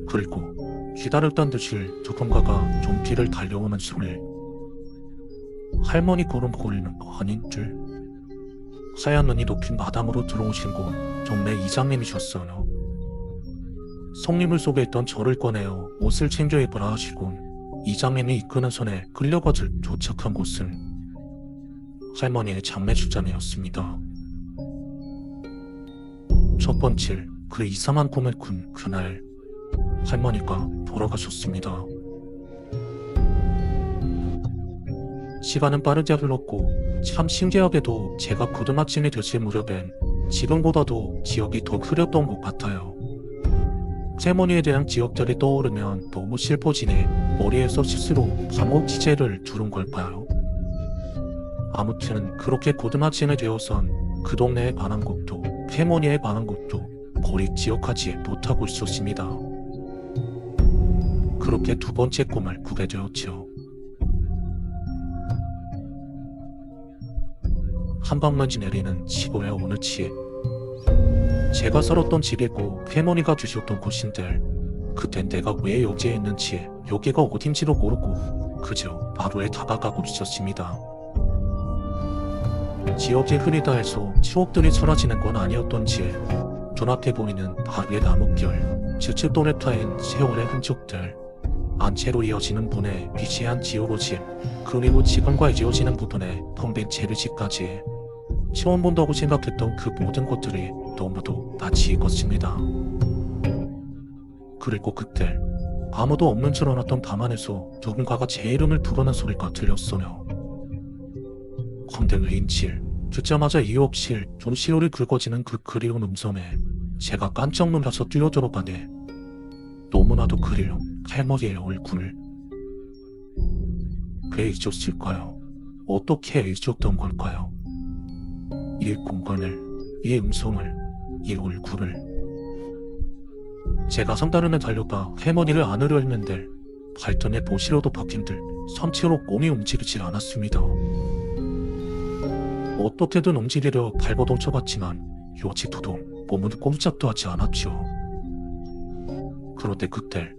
그리고 기다렸던 듯이 누군가가 좀 뒤를 달려오는 소리. 할머니 걸음걸이는 아닌 줄. 하얀 눈이 높인 마당으로 들어오신 건 동네 이장님이셨어요. 성님을 속에 있던 저를 꺼내어 옷을 챙겨 입으라 하시곤 이장님이 이끄는 손에 끌려가듯 도착한 곳은 할머니의 장례 출장이었습니다. 첫 번째 그 이상한 꿈을 꾼 그날 할머니가 돌아가셨습니다. 시간은 빠르게 흘렀고 참 신기하게도 제가 고등학생이 됐을 무렵엔 지금보다도 기억이 더 흐렸던 것 같아요. 할머니에 대한 기억들이 떠오르면 너무 슬퍼지네 머리에서 스스로 감옥 지제를 두른 걸까요? 아무튼 그렇게 고등학생이 되어선 그 동네에 관한 것도 할머니에 관한 것도 거의 기억하지 못하고 있었습니다. 그렇게 두 번째 꿈을 꾸게 되었죠. 한방만지 내리는 시골의 어느 집. 제가 살았던 집이고 할머니가 주셨던 곳인데 그땐 내가 왜 여기에 있는지 여기가 어딘지도 모르고 그저 마루에 다가가고 있었습니다. 지역이 흐리다 해서 추억들이 사라지는 건 아니었던지 눈앞에 보이는 바위의 나뭇결, 지칠 돈에 타인 세월의 흔적들, 안채로 이어지는 분의 미세한 지오로짐, 그리고 지금과 이어지는 부분의 텅빈 재래집까지 처음 본다고 생각했던 그 모든 것들이 너무도 낯이 익었습니다. 그리고 그때 아무도 없는 줄 알았던 방 안에서 누군가가 제 이름을 부르는 소리가 들렸어요. 헌데 왠지 듣자마자 이유 없이 존시로를 긁어지는 그 그리운 음성에 제가 깜짝 놀라서 뛰어들어가네. 너무나도 그리운 할머니의 얼굴. 왜 잊었을까요? 어떻게 잊었던 걸까요? 이 공간을, 이 음성을, 이 얼굴을. 제가 성다른에 달려가 할머니를 안으려 했는데 발등에 보시려도 박힌들 선체로 몸이 움직이질 않았습니다. 어떻게든 움직이려 발버둥 쳐봤지만 요지도도 몸은 꼼짝도 하지 않았죠. 그런데 그때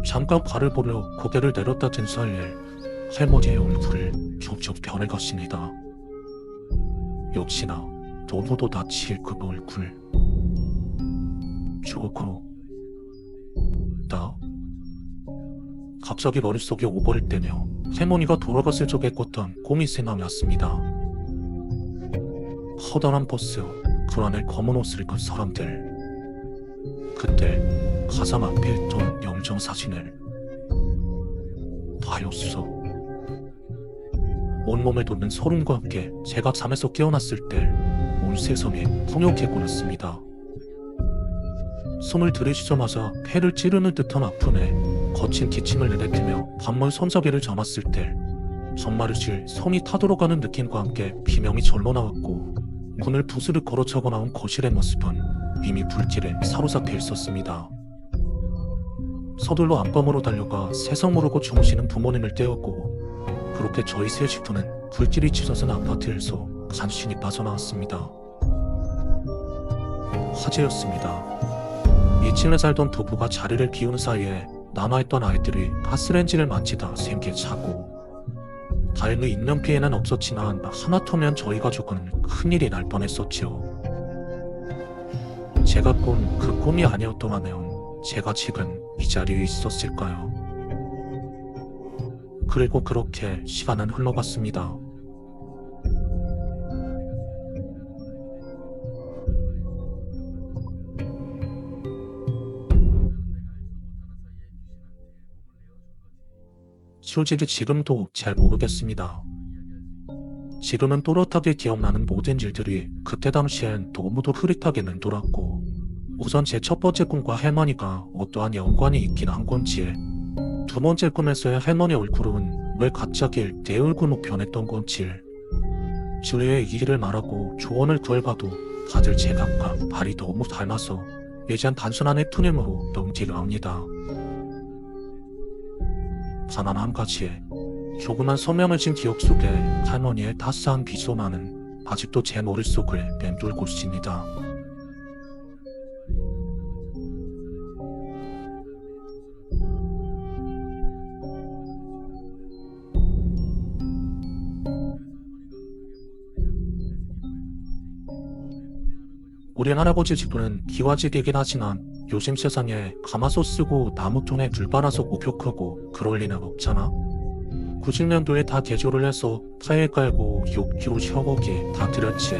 잠깐 발을 보며 고개를 내렸다 든 사이에 할머니의 얼굴을 족족 변해갔습니다. 역시나 너무도 낯이 그 얼굴. 죽었고 나 갑자기 머릿속이 오버랩되며 할머니가 돌아갔을 적에 꿨던 꿈이 생각났습니다. 커다란 버스, 그 안에 검은 옷을 입은 사람들. 그때 가장 앞에 있던 영정사진을 다였어. 온몸에 돋는 소름과 함께 제가 잠에서 깨어났을 때 온 세상이 통역해 보냈습니다. 숨을 들이쉬자마자 폐를 찌르는 듯한 아픔에 거친 기침을 내뱉으며 반물 손잡이를 잡았을 때 전마르실 손이 타들어가는 느낌과 함께 비명이 절로 나왔고 문을 부스르 걸어 차고 나온 거실의 모습은 이미 불길에 사로잡혀 있었습니다. 서둘러 안방으로 달려가 세상 모르고 주무시는 부모님을 깨웠고 그렇게 저희 세 식구는 불길이 치솟은 아파트에서 간신히 빠져나왔습니다. 화재였습니다. 2층에 살던 부부가 자리를 비우는 사이에 남아있던 아이들이 가스레인지를 만지다 생기에 차고 다행히 인명피해는 없었지만 하마터면 저희 가족은 큰일이 날 뻔했었지요. 제가 꾼 그 꿈이 아니었더라면 제가 지금 이 자리에 있었을까요? 그리고 그렇게 시간은 흘러갔습니다. 솔직히 지금도 잘 모르겠습니다. 지금은 또렷하게 기억나는 모든 일들이 그때 당시엔 너무도 흐릿하게 맴돌았고 우선 제 첫 번째 꿈과 할머니가 어떠한 연관이 있긴 한 건지 두 번째 꿈에서의 할머니 얼굴은 왜 갑자기 내 얼굴로 변했던 건지 주위에 이 일을 말하고 조언을 구해봐도 다들 제각각 발이 너무 닮아서 예전 단순한 해프닝으로 넘기려 합니다. 다만 한 가지 조그만 소명을 진 기억 속에 할머니의 따스한 비소만은 아직도 제 머릿속을 맴돌고 있습니다. 우리 할아버지 집은 기와집이긴 하지만 요즘 세상에 가마솥 쓰고 나무통에 물 빨아서 목욕하고 그럴 리는 없잖아. 90년도에 다 개조를 해서 타일 깔고 6kg 셔거기 다 들였지.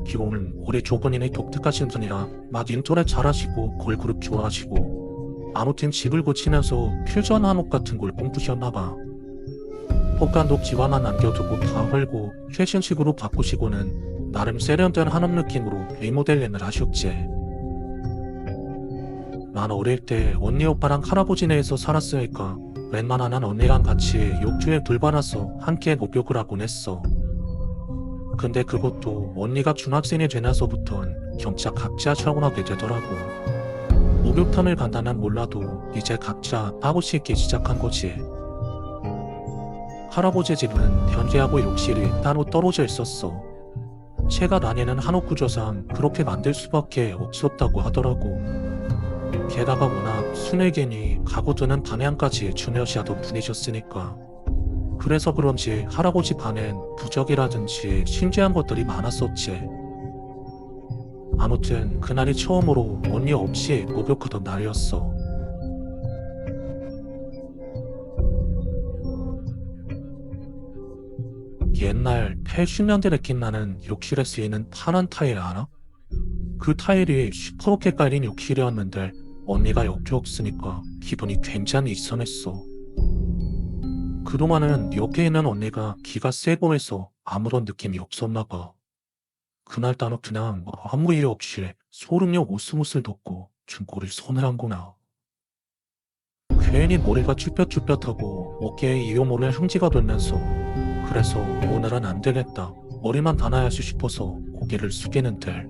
기공은 우리 조건인의 독특하신 분이라 막 인터넷 잘하시고 걸그룹 좋아하시고 아무튼 집을 고치면서 퓨전 한옥 같은 걸 꿈꾸셨나봐. 폭간독 지화만 남겨두고 다 헐고 최신식으로 바꾸시고는 나름 세련된 한옥 느낌으로 리모델링을 하셨지. 난 어릴 때 언니 오빠랑 할아버지네에서 살았으니까 웬만한 언니랑 같이 욕조에 불 받아서 함께 목욕을 하곤 했어. 근데 그것도 언니가 중학생이 되면서부턴 경차 각자 샤워하게 되더라고. 목욕탕을 간다면 몰라도 이제 각자 하고씩 있기 시작한 거지. 할아버지 집은 변기하고 욕실이 따로 떨어져 있었어. 채가 안에는 한옥 구조상 그렇게 만들 수밖에 없었다고 하더라고. 게다가 워낙 순애견이 가구두는 방향까지 중요시하던 분이셨으니까. 그래서 그런지 할아버지 방엔 부적이라든지 신기한 것들이 많았었지. 아무튼 그날이 처음으로 언니 없이 목욕하던 날이었어. 옛날 80년대 느낌 나는 욕실에 쓰이는 파란 타일 알아? 그 타일이 시퍼렇게 깔린 욕실이었는데 언니가 옆에 없으니까 기분이 굉장히 이상했어. 그동안은 옆에 있는 언니가 기가 세고 해서 아무런 느낌이 없었나봐. 그날따라 그냥 아무 일 없이 소름이 오슬오슬 돋고 중고를 서늘한구나. 괜히 머리가 쭈뼛쭈뼛하고 어깨에 이어모를 흥지가 되면서 그래서 오늘은 안 되겠다 머리만 감아야지 싶어서 고개를 숙이는데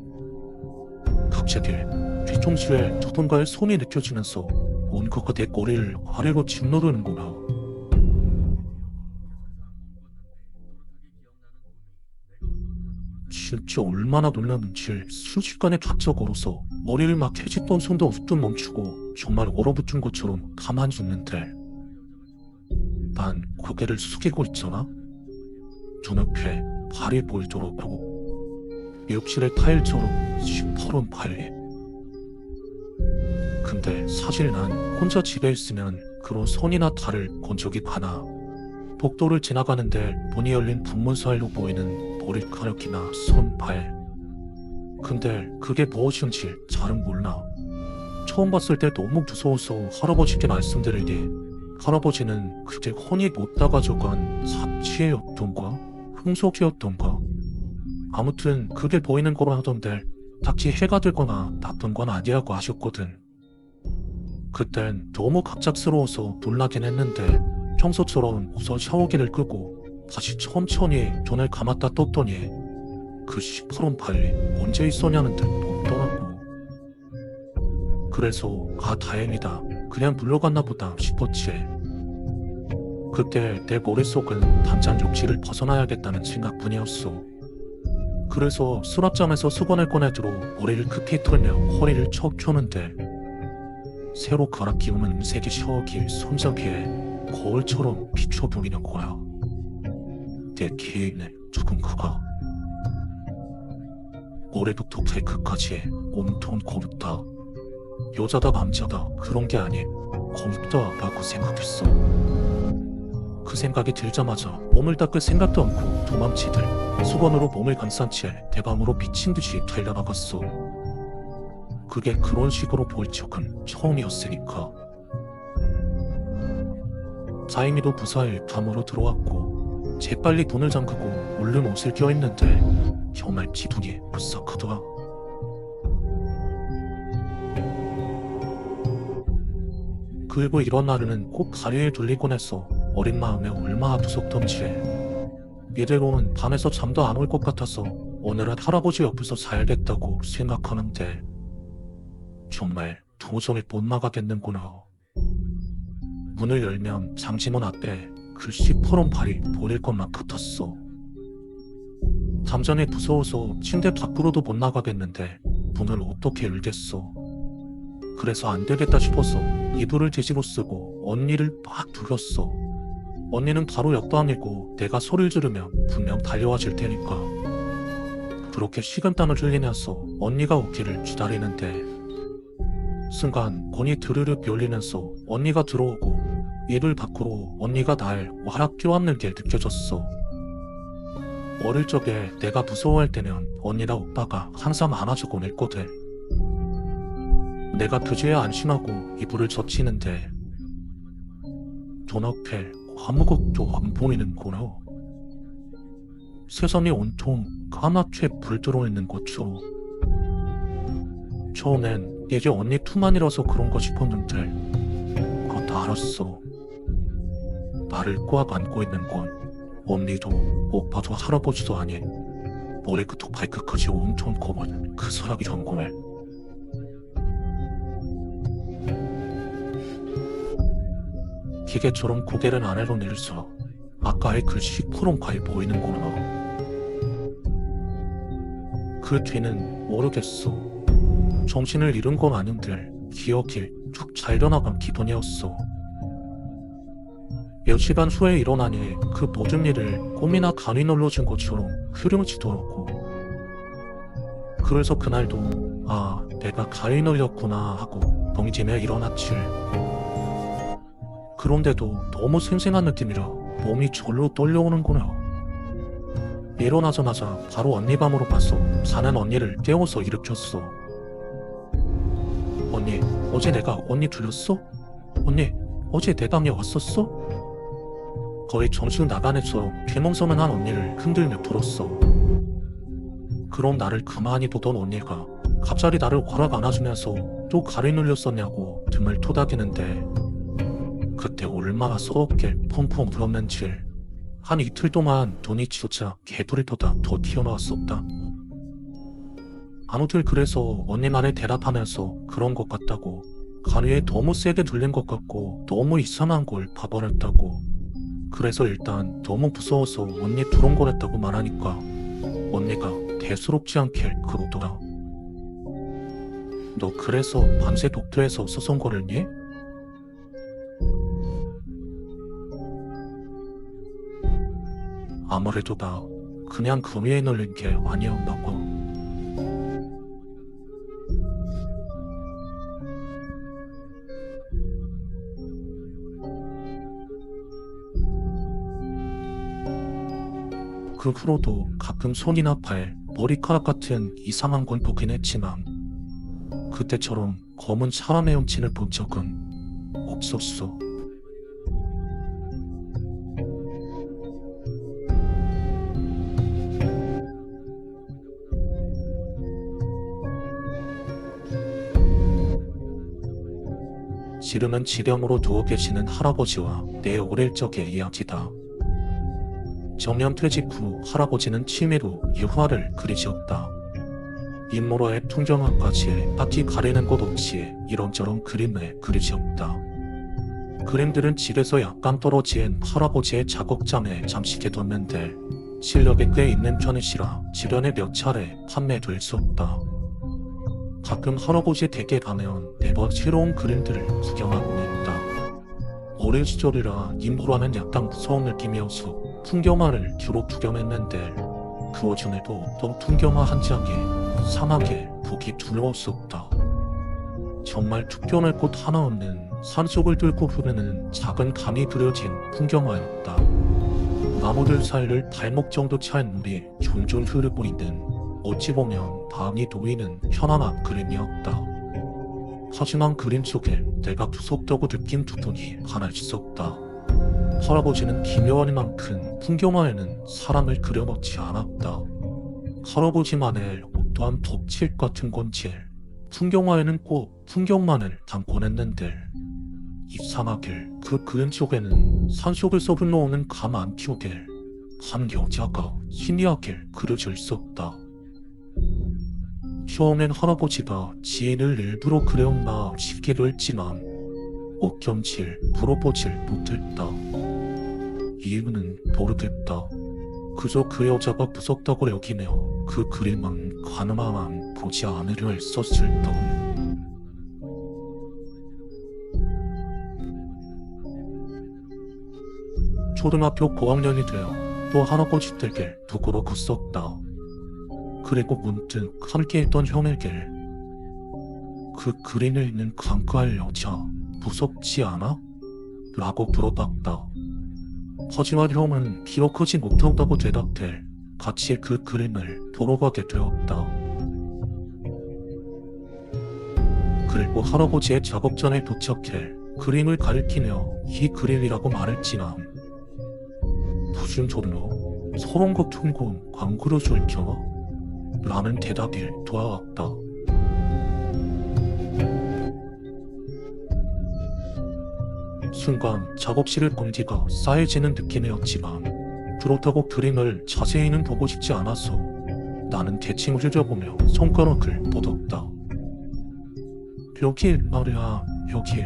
갑자기 뒤통수에 누군가의 손이 느껴지면서 뭔가가 내 꼬리를 아래로 짓누르는구나. 진짜 얼마나 놀랐는지 순식간에 쫙 걸어서 머리를 막 해짓던 손도 우뚝 멈추고 정말 얼어붙은 것처럼 가만히 있는데 난 고개를 숙이고 있잖아. 눈앞에 발이 보이더라고. 욕실의 타일처럼 시퍼런 발이. 근데 사실 난 혼자 집에 있으면 그런 손이나 탈을 본 적이 많아. 복도를 지나가는데 문이 열린 북문 사이로 보이는 머리카락이나 손, 발. 근데 그게 무엇인지 잘은 몰라. 처음 봤을 때 너무 무서워서 할아버지께 말씀드리니 할아버지는 그때 혼이 못 다 가져간 잡치였던가 흠속이었던가 아무튼 그게 보이는 거라 하던데 딱히 해가 들거나 나쁜 건 아니라고 하셨거든. 그땐 너무 갑작스러워서 놀라긴 했는데 평소처럼 우선 샤워기를 끄고 다시 천천히 눈을 감았다 떴더니 그 시퍼런 발이 언제 있었냐는 듯 없더라고. 그래서 다행이다. 그냥 물러갔나 보다 싶었지. 그때 내 머릿속은 당장 욕실을 벗어나야겠다는 생각뿐이었어. 그래서 수납장에서 수건을 꺼내 들어 머리를 급히 털며 허리를 척 펴는데 새로 갈아 끼우는 색의 샤워기 손잡이에 거울처럼 비춰 보이는 거야. 내 기회에 누군가가 머리부터 발끝까지 온통 거룩다. 여자다 남자다 그런 게 아닌 거룩다라고 생각했어. 그 생각이 들자마자 몸을 닦을 생각도 않고 도망치듯 수건으로 몸을 감싼 채 내 방으로 미친 듯이 달려나갔어. 그게 그런 식으로 보일 적은 처음이었으니까. 다행히도 무사히 밤으로 들어왔고 재빨리 문을 잠그고 얼른 옷을 껴입는데 정말 기분이 무싹하더라. 그리고 이런 날에는 꼭 다리에 돌리곤 했어. 어린 마음에 얼마나 무섭던지. 이대로는 밤에서 잠도 안 올 것 같아서 오늘은 할아버지 옆에서 자야겠다고 생각하는데 정말 도저히 못 나가겠는구나. 문을 열면 장지문 앞에 그 시퍼런 발이 보일 것만 같았어. 잠전에 무서워서 침대 밖으로도 못 나가겠는데 문을 어떻게 열겠어. 그래서 안 되겠다 싶어서 이불을 뒤집어 쓰고 언니를 막 부렸어. 언니는 바로 옆방이고 내가 소리를 지르면 분명 달려와 줄 테니까. 그렇게 식은땀을 흘리면서 언니가 오기를 기다리는데 순간 문이 드르륵 열리면서 언니가 들어오고 이불 밖으로 언니가 날 와락 껴안는 게 느껴졌어. 어릴 적에 내가 무서워할 때는 언니나 오빠가 항상 안아주곤 했거든. 내가 그제야 안심하고 이불을 젖히는데 눈앞에 아무것도 안 보이는구나. 세상이 온통 까맣게 불들어 있는 것처럼. 처음엔 이게 언니 투만이라서 그런가 싶었는데 곧 알았어. 나를 꽉 안고 있는 건 언니도 오빠도 할아버지도 아닌 머리부터 발끝까지 온통 검은 그 사람이란 걸. 기계처럼 고개를 아래로 내려서 아까의 그 시퍼런 발이 보이는구나. 그 뒤는 모르겠어. 정신을 잃은 건 아닌데 기억이 쭉 잘려나간 기분이었어. 몇 시간 후에 일어나니 그 모든 일을 꿈이나 간이 눌러진 것처럼 흐려지더라고. 그래서 그날도 아, 내가 간이 눌렸구나 하고 멍지며 일어났지. 그런데도 너무 생생한 느낌이라 몸이 절로 떨려오는구나. 일어나자마자 바로 언니 방으로 가서 자는 언니를 깨워서 일으켰어. 언니, 어제 내가 언니 들렸어? 언니, 어제 내 방에 왔었어? 거의 정신 나간 애처럼 괴멍성한 언니를 흔들며 불었어. 그럼 나를 가만히 보던 언니가 갑자기 나를 허락 안아주면서 또 가리 눌렸었냐고 등을 토닥이는데 그때 얼마나 서럽게 펑펑 울었는지 한 이틀 동안 눈이 진짜 개구리보다 더 튀어나왔었다. 아무튼 그래서 언니 말에 대답하면서 그런 것 같다고, 가리에 너무 세게 들린 것 같고 너무 이상한 걸 봐버렸다고, 그래서 일단 너무 무서워서 언니 두렁거렸다고 말하니까 언니가 대수롭지 않게 그러더라. 너 그래서 밤새 독도에서 서성거렸니? 아무래도 나 그냥 그 위에 눌린 게 아니었나 봐. 그 후로도 가끔 손이나 발, 머리카락 같은 이상한 건 보긴 했지만 그때처럼 검은 사람의 음침을 본 적은 없었어. 지름은 지령으로 누워 계시는 할아버지와 내 어릴 적의 이야기다. 정년 퇴직 후 할아버지는 취미로 유화를 그리셨다. 인물화의 풍경화까지 딱히 가리는 것 없이 이런저런 그림을 그리셨다. 그림들은 집에서 약간 떨어진 할아버지의 작업장에 잠시 개뒀는데 실력이 꽤 있는 편이시라 주변에 몇 차례 판매될 수 없다. 가끔 할아버지 댁에 가면 매번 새로운 그림들을 구경하곤 했다. 어린 시절이라 인물화는 약간 무서운 느낌이어서 풍경화를 주로 구경했는데 그 와중에도 또 풍경화 한 장에 상하게 보기 두려웠었다. 정말 특별할 곳 하나 없는 산속을 뚫고 흐르는 작은 강이 그려진 풍경화였다. 나무들 사이를 발목 정도 차인 물이 졸졸 흐르고 있는 어찌 보면 밤이 놓이는 편안한 그림이었다. 하지만 그림 속에 내가 무섭다고 느낀 부분이 하나 있었다. 할아버지는 기묘하니만큼 풍경화에는 사람을 그려놓지 않았다. 할아버지만의 어떠한 덕질 같은 건지 풍경화에는 꼭 풍경만을 담곤 했는데 이상하게 그 그림 속에는 산속에서 흘러오는 강 안쪽에 한 여자가 희미하게 그려져 있었다. 처음엔 할아버지가 지인을 일부러 그렸나 싶기도 했지만 어쩐지 물어보질 못했다. 이유는 모르겠다. 그저 그 여자가 무섭다고 여기며 그 그림은 가능하면 보지 않으려 했었을 뿐. 초등학교 고학년이 되어 또 할아버지 댁에 두고로 갔었다. 그리고 문득 함께 있던 형에게 그 그림에 있는 강가의 여자 무섭지 않아? 라고 물어봤다. 하지만 형은 비록 크지 못하다고 대답해 같이 그 그림을 보러 가게 되었다. 그리고 할아버지의 작업장에 도착해 그림을 가리키며 이 그림이라고 말했지만 무슨 소리야? 서론 같은 건 안 그려줄까? 라는 대답이 돌아왔다. 순간 작업실의 공기가 싸해지는 느낌이었지만 그렇다고 그림을 자세히는 보고 싶지 않아서 나는 대칭 흘려보며 손가락을 뻗었다. 여기 말이야, 여기.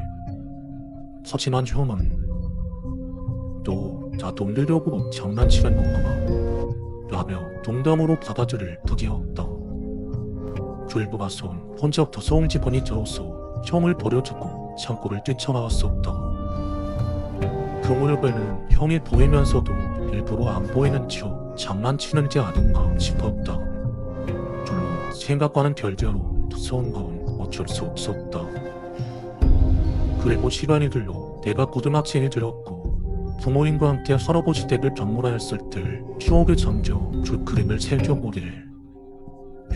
하지만 형은 너 나 놀리려고 장난치는 건가? 라며 농담으로 받아들일 뿐이었다. 졸부가선 혼자 무서운 기분이 들어서 형을 버려두고 창고를 뛰쳐나왔었다. 그 무렵에는 형이 보이면서도 일부러 안 보이는 척 장난치는지 아닌가 싶었다. 물론 생각과는 별개로 무서운 건 어쩔 수 없었다. 그리고 시간이 흘러 내가 고등학생이 되었고 부모님과 함께 할아버지 댁을 방문하였을 때 추억에 잠겨 그 그림을 새겨보기에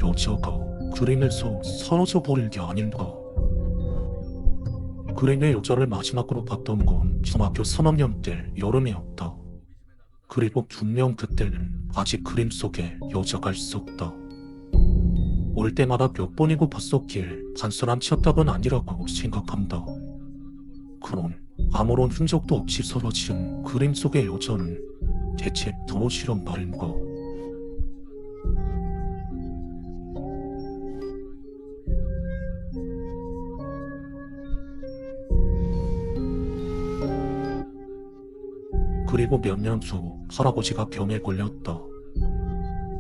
여자가 그림에서 사라져 버린 게 아닌가. 그림의 여자를 마지막으로 봤던 건 중학교 3학년 때 여름이었다. 그리고 분명 그때는 아직 그림 속에 여자가 있었다. 올 때마다 몇 번이고 봤었길 단순한 착각은 아니라고 생각한다. 그럼 아무런 흔적도 없이 사라진 그림 속의 여자는 대체 무엇이란 말인가? 그리고 몇 년 후 할아버지가 병에 걸렸다.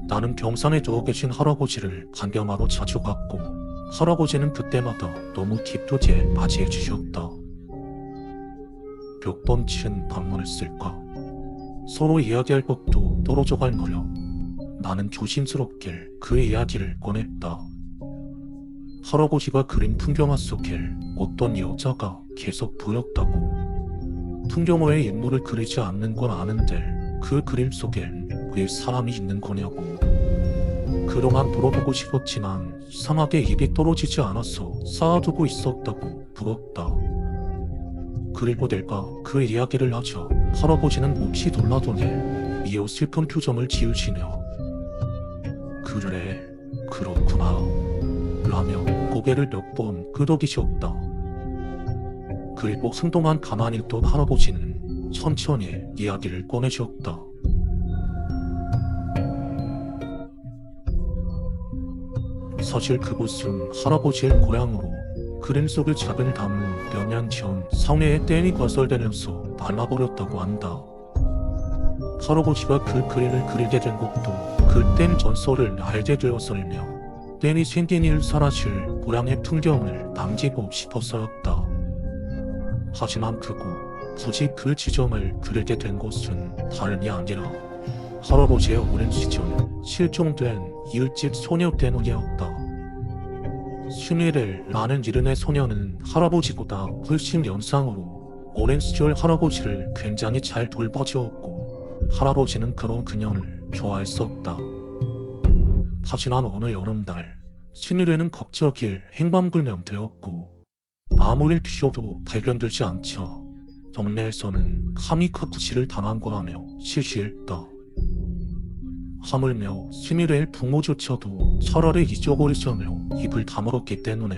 나는 경산에 누워 계신 할아버지를 간병하러 자주 갔고 할아버지는 그때마다 너무 기쁘게 맞이해 주셨다. 몇 번쯤 방문했을까? 서로 이야기할 것도 떨어져갈 무렵 나는 조심스럽게 그 이야기를 꺼냈다. 할아버지가 그린 풍경화 속에 어떤 여자가 계속 보였다고. 풍경화의 인물을 그리지 않는 건 아는데 그 그림 속엔 왜 사람이 있는 거냐고. 그동안 물어보고 싶었지만 이상하게 입이 떨어지지 않아서 쌓아두고 있었다고 부럽다. 그리고 내가 그 이야기를 하자 할아버지는 몹시 놀라더니 이어 슬픈 표정을 지으시며 그래 그렇구나 라며 고개를 몇 번 끄덕이셨다. 그리고 한동안 가만히 있던 할아버지는 천천히 이야기를 꺼내셨다. 사실 그곳은 할아버지의 고향으로 그림 속의 작은 담은 몇 년 전 성내에 댐이 건설되면서 밟아버렸다고 한다. 할아버지가 그 그림을 그리게 된 것도 그 댐 전설을 알게 되어서이며 댐이 생긴 이후 사라질 고향의 풍경을 남기고 싶어서였다. 하지만 그곳, 굳이 그 지점을 그리게 된 것은 다름이 아니라 할아버지의 오랜 시절 실종된 이웃집 소녀 때문이었다. 신이렐라는 이름의 소녀는 할아버지보다 훨씬 연상으로 오랜 시절 할아버지를 굉장히 잘 돌봐주었고 할아버지는 그런 그녀를 좋아했었다. 하지만 어느 여름날 신이렐은 갑자기 행방불명되었고 아무리 비워도 발견되지 않자 동네에서는 카미카쿠시를 당한 거라며 시시했다. 하물며 신이렐 부모조차도 차라리 잊어버리자며 입을 다물었기 때문에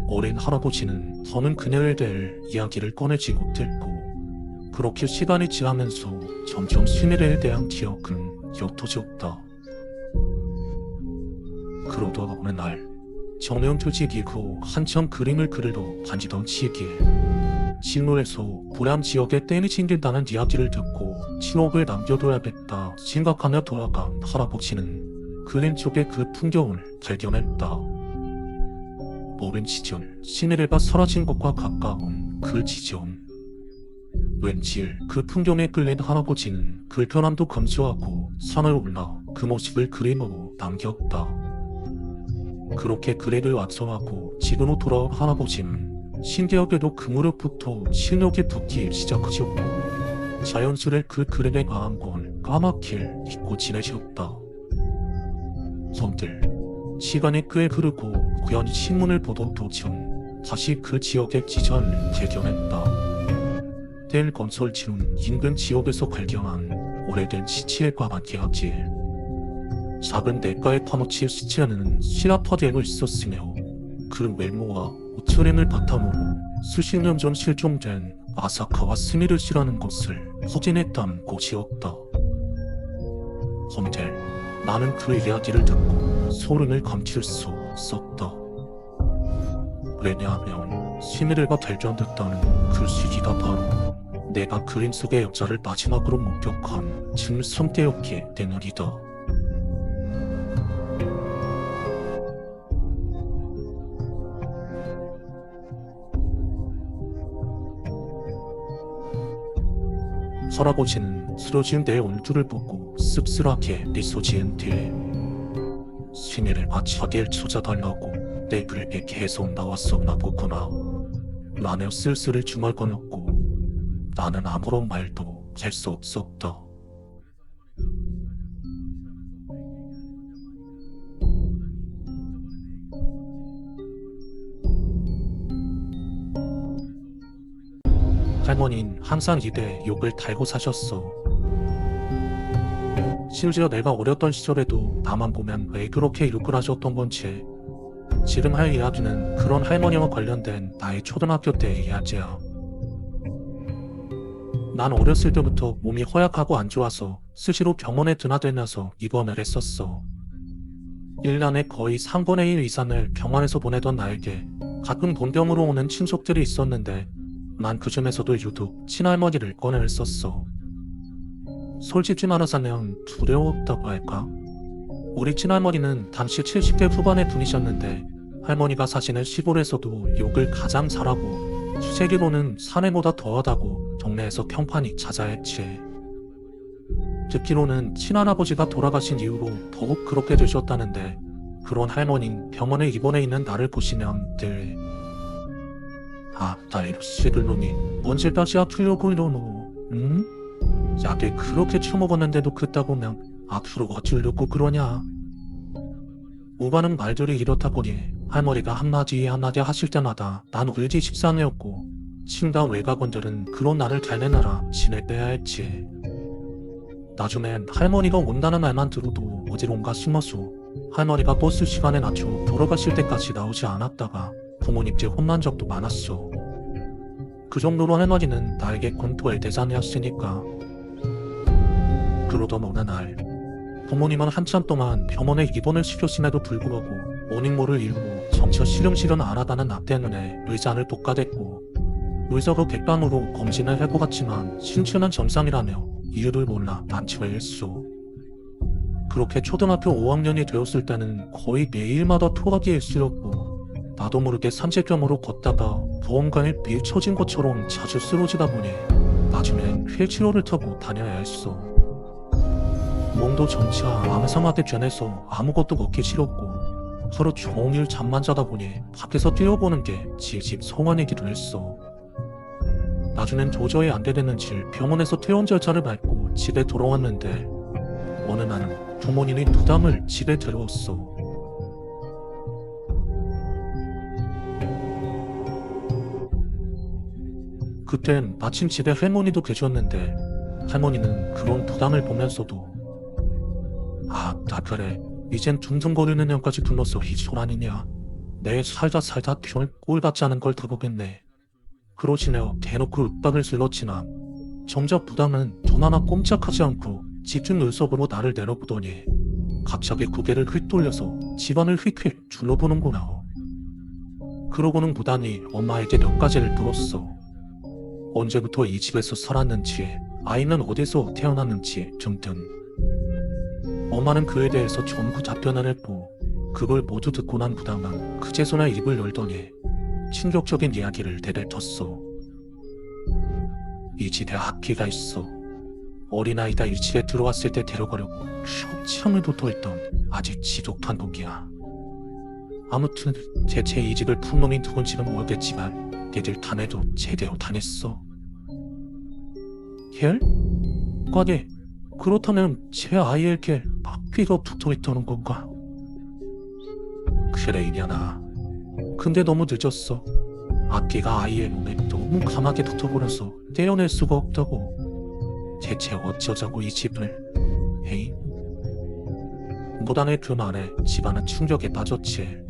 어린 할아버지는 더는 그녀에 대해 이야기를 꺼내지 못했고 그렇게 시간이 지나면서 점점 신이렐에 대한 기억은 옅어졌다. 그러다 어느 날 정년퇴직 이후 한참 그림을 그리러 다니던 시기에 실로에서 불암 지역에 댐이 생긴다는 이야기를 듣고 친옥을 남겨둬야겠다 생각하며 돌아간 할아버지는 그림 속의 그 풍경을 발견했다. 오랜 시절 신이렐가 사라진 곳과 가까운 그 지점. 왠지 그 풍경에 끌린 할아버지는 불편함도 감수하고 산을 올라 그 모습을 그림으로 남겼다. 그렇게 그래를 완성하고 집으로 돌아온 할아버지는 신기하게도 그 무렵부터 실력이 붙기 시작하셨고 자연스레 그 그림에 관한 건 까맣게 잊고 지내셨다. 선들 시간이 꽤 흐르고 우연히 신문을 보던 도중 다시 그 지역의 지점을 발견했다. 댐 건설지는 인근 지역에서 발견한 오래된 시체에 관한 이야기. 작은 냇가에 파묻힌 시체는 시라파되어 있었으며 그 외모와 옷차림을 바탕으로 수십 년 전 실종된 아사카와 스미르 씨라는 것을 확인했던 곳이었다. 헌데 나는 그 이야기를 듣고 소름을 감출 수 없었다. 왜냐하면 스미르가 발견됐다는 그 시기가 바로 내가 그림 속의 여자를 마지막으로 목격한 중3 때였기 때문이다. 할아버지는 쓰러진 내 얼굴을 보고 씁쓸하게 미소 지은 뒤에 스미르가 자기를 찾아달라고 내 불에 계속 나왔었나 보구나 라며 쓸쓸히 중얼거렸고 나는 아무런 말도 할 수 없었다. 할머니는 항상 입에 욕을 달고 사셨어. 심지어 내가 어렸던 시절에도 나만 보면 왜 그렇게 욕을 하셨던 건지. 지금 할 이야기는 그런 할머니와 관련된 나의 초등학교 때의 이야기야. 난 어렸을 때부터 몸이 허약하고 안 좋아서 수시로 병원에 드나들면서 입원을 했었어. 1년에 거의 3분의 1 이상을 병원에서 보내던 나에게 가끔 본병으로 오는 친족들이 있었는데 난 그 중에서도 유독 친할머니를 꺼내었었어. 솔직히 말하자면 두려웠다고 할까? 우리 친할머니는 당시 70대 후반의 분이셨는데 할머니가 사시는 시골에서도 욕을 가장 잘하고 수세기로는 사내보다 더하다고 동네에서 평판이 자자했지. 듣기로는 친할아버지가 돌아가신 이후로 더욱 그렇게 되셨다는데 그런 할머니는 병원에 입원해 있는 나를 보시면 늘 나 이거 씨들 놈이 언제까지 아프려고 이러노? 응? 약을 그렇게 처먹었는데도 그따구면 앞으로 어쩌려고 그러냐. 오가는 말들이 이렇다 보니 할머니가 한마디 한마디 하실 때마다 난 울기 십상이었고 친당 외가건들은 그런 나를 달래느라 진을 빼야 했지. 나중엔 할머니가 온다는 말만 들어도 어디론가 숨어서 할머니가 버스 시간에 맞춰 돌아가실 때까지 나오지 않았다가 부모님께 혼난 적도 많았어. 그 정도로 할머니는 나에게 공포의 대상이었으니까. 그러던 어느 날 부모님은 한참 동안 병원에 입원을 시켰음에도 불구하고 원인모를 이유로 정처 시름시름 안 하다는 나 때문에 의사를 복가됐고 의사가 백방으로 검진을 해보았지만 신체는 정상이라며 이유를 몰라 난치를 했어. 그렇게 초등학교 5학년이 되었을 때는 거의 매일마다 토하기에 쓰였고 나도 모르게 산책경으로 걷다가 보험가에 밀 쳐진 것처럼 자주 쓰러지다 보니 나중엔 휠체어를 타고 다녀야 했어. 몸도 점차 암상하게 변해서 아무것도 먹기 싫었고 하루 종일 잠만 자다 보니 밖에서 뛰어보는 게 지집 소원이기도 했어. 나중엔 도저히 안 되겠는지 병원에서 퇴원 절차를 밟고 집에 돌아왔는데 어느 날 부모님이 부담을 집에 데려왔어. 그땐 마침 집에 할머니도 계셨는데 할머니는 그런 부담을 보면서도 나 그래 이젠 둥둥거리는 년까지 굶어서 희졸 아니냐. 내 살다 별 꼴 같지 않은 걸 더 보겠네. 그러시네요. 대놓고 윽박을 질렀지만 정작 부당은 전 하나 꼼짝하지 않고 집중 눈썹으로 나를 내려보더니 갑자기 고개를 휙 돌려서 집안을 휙휙 둘러보는구나. 그러고는 부당이 엄마에게 몇 가지를 물었어. 언제부터 이 집에서 살았는지, 아이는 어디서 태어났는지 등등. 엄마는 그에 대해서 전부 답변을 했고 그걸 모두 듣고 난 부당은 그제서야 입을 열더니 충격적인 이야기를 내뱉었어. 이 집에 악귀가 있어. 어린아이가 이 집에 들어왔을 때 데려가려고 창을 붙어있던 아직 지독한 놈이야. 아무튼 대체 이 집을 풍놈이 누군지는 모르겠지만 니들 탐해도 제대로 당했어. 헬? 과기 그렇다면 제 아이에게 악귀가 붙어있다는 건가? 그래 이년아. 근데 너무 늦었어. 악귀가 아이의 몸에 너무 강하게 붙어버려서 떼어낼 수가 없다고. 대체 어쩌자고 이 집을. 에이? 무당의 그 말에 집안은 충격에 빠졌지.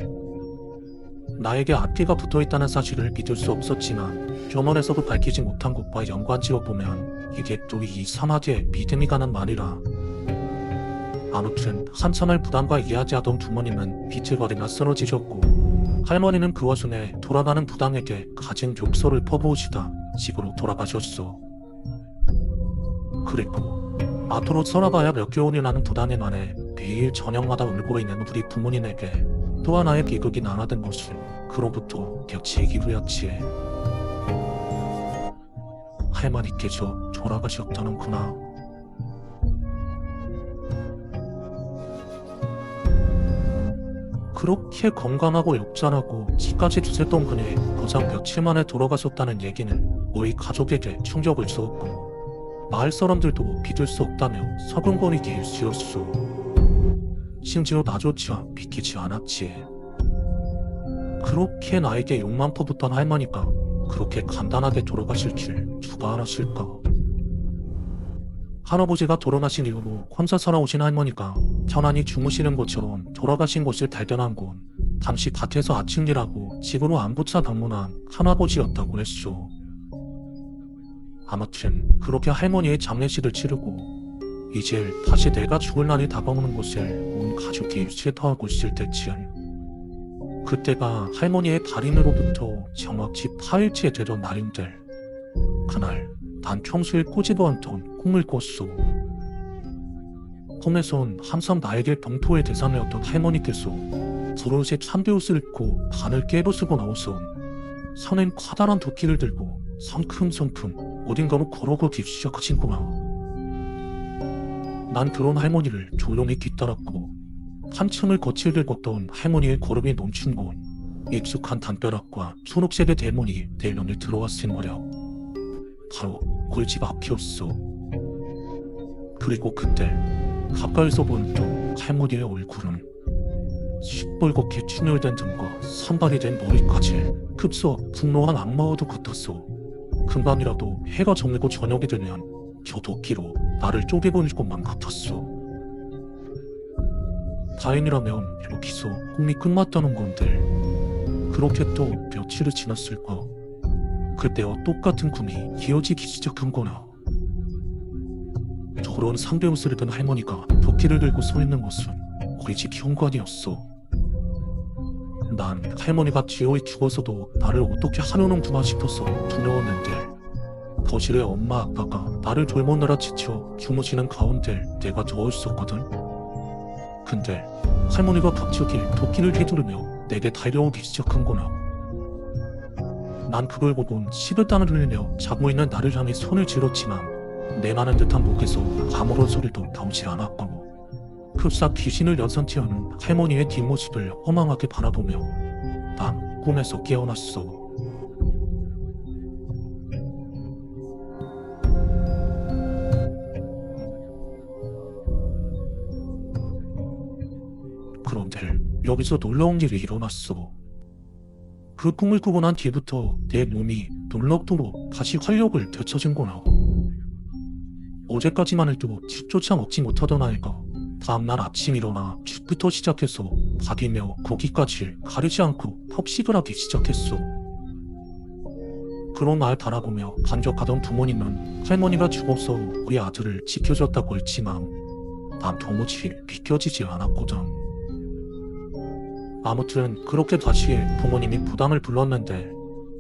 나에게 악귀가 붙어있다는 사실을 믿을 수 없었지만 병원에서도 밝히지 못한 것과 연관지어보면 이게 또 이상하게 믿음이 가는 말이라. 아무튼 한참을 부당과 이야기하던 부모님은 비틀거리나 쓰러지셨고 할머니는 그 와중에 돌아가는 부당에게 가진 욕설을 퍼부으시다 집으로 돌아가셨어. 그리고 앞으로 살아가야 몇 개월이라는 부당의 말에 매일 저녁마다 울고 있는 우리 부모님에게 또 하나의 비극이 날아든 것을 그로부터 며칠 이후였지. 할머니께서 돌아가셨다는구나. 그렇게 건강하고 엽전하고 집까지 두셨던 분이 고작 며칠 만에 돌아가셨다는 얘기는 우리 가족에게 충격을 주었고 마을 사람들도 믿을 수 없다며 서근거리게 일쑤였소. 심지어 나조차 믿기지 않았지. 그렇게 나에게 욕만 퍼붓던 할머니가 그렇게 간단하게 돌아가실 줄 누가 알았을까. 할아버지가 돌아가신 이후로 혼자 살아오신 할머니가 편안히 주무시는 것처럼 돌아가신 것을 발견한 건 잠시 밭에서 아침일하고 집으로 안부차 방문한 할아버지였다고 했소. 아무튼 그렇게 할머니의 장례식을 치르고 이제 다시 내가 죽을 날이 다가오는 것을 온 가족이 슬퍼하고 있을 때쯤, 그때가 할머니의 달인으로부터 정확히 8일째 되던 날인데 그날 난 평소에 꼬집어 앉던 꿈을 꿨소. 꿈에선 항상 나에게 병토의 대상이었던 할머니께서 두루새 참배옷을 입고 반을 깨부수고 나오선 손엔 커다란 도끼를 들고 성큼성큼 어딘가로 걸어가기 시작하신구나. 난 그런 할머니를 조용히 뒤따랐고 한층을 거칠게 걷던 할머니의 걸음이 멈춘 곳, 익숙한 담벼락과 초록색의 대문이 내 눈에 들어왔을 무렵 바로 꿀집 앞이었어. 그리고 그때 가까이서 본 또 할머니의 얼굴은 시뻘겋게 충혈된 등과 산발이 된 머리까지 급속 분노한 악마와도 같았어. 금방이라도 해가 저물고 저녁이 되면 저 도끼로 나를 쪼개버릴 것만 같았어. 다행이라면 여기서 꿈이 끝났다는 건데, 그렇게 또 며칠이 지났을까. 그때와 똑같은 꿈이 이어지기 시작한 거야. 저런 상대 옷을 입은 할머니가 도끼를 들고 서 있는 것은 우리 집 현관이었어. 난 할머니가 지호에 죽어서도 나를 어떻게 하려는구나 싶어서 두려웠는데, 거실에 엄마 아빠가 나를 돌보느라 지쳐 주무시는 가운데 내가 누워 있었거든. 근데 할머니가 갑자기 도끼를 휘두르며 내게 달려오기 시작한 거야. 난 그걸 보곤 시베단을 흘리며 자고 있는 나를 향해 손을 쥐었지만 내 많은 듯한 목에서 아무런 소리도 나오지 않았고, 흡사 귀신을 연상케 하는 할머니의 뒷모습을 허망하게 바라보며 난 꿈에서 깨어났어. 그런데 여기서 놀라운 일이 일어났어. 그 꿈을 꾸고 난 뒤부터 내 몸이 놀랍도록 다시 활력을 되찾은 거야. 어제까지만 해도 집조차 먹지 못하던 아이가 다음날 아침 일어나 죽부터 시작해서 밥이며 고기까지 가리지 않고 섭식을 하기 시작했어. 그런 날 바라보며 반격하던 부모님은 할머니가 죽어서 우리 아들을 지켜줬다고 했지만 난 도무지 믿겨지지 않았거든. 아무튼 그렇게 다시 부모님이 무당을 불렀는데,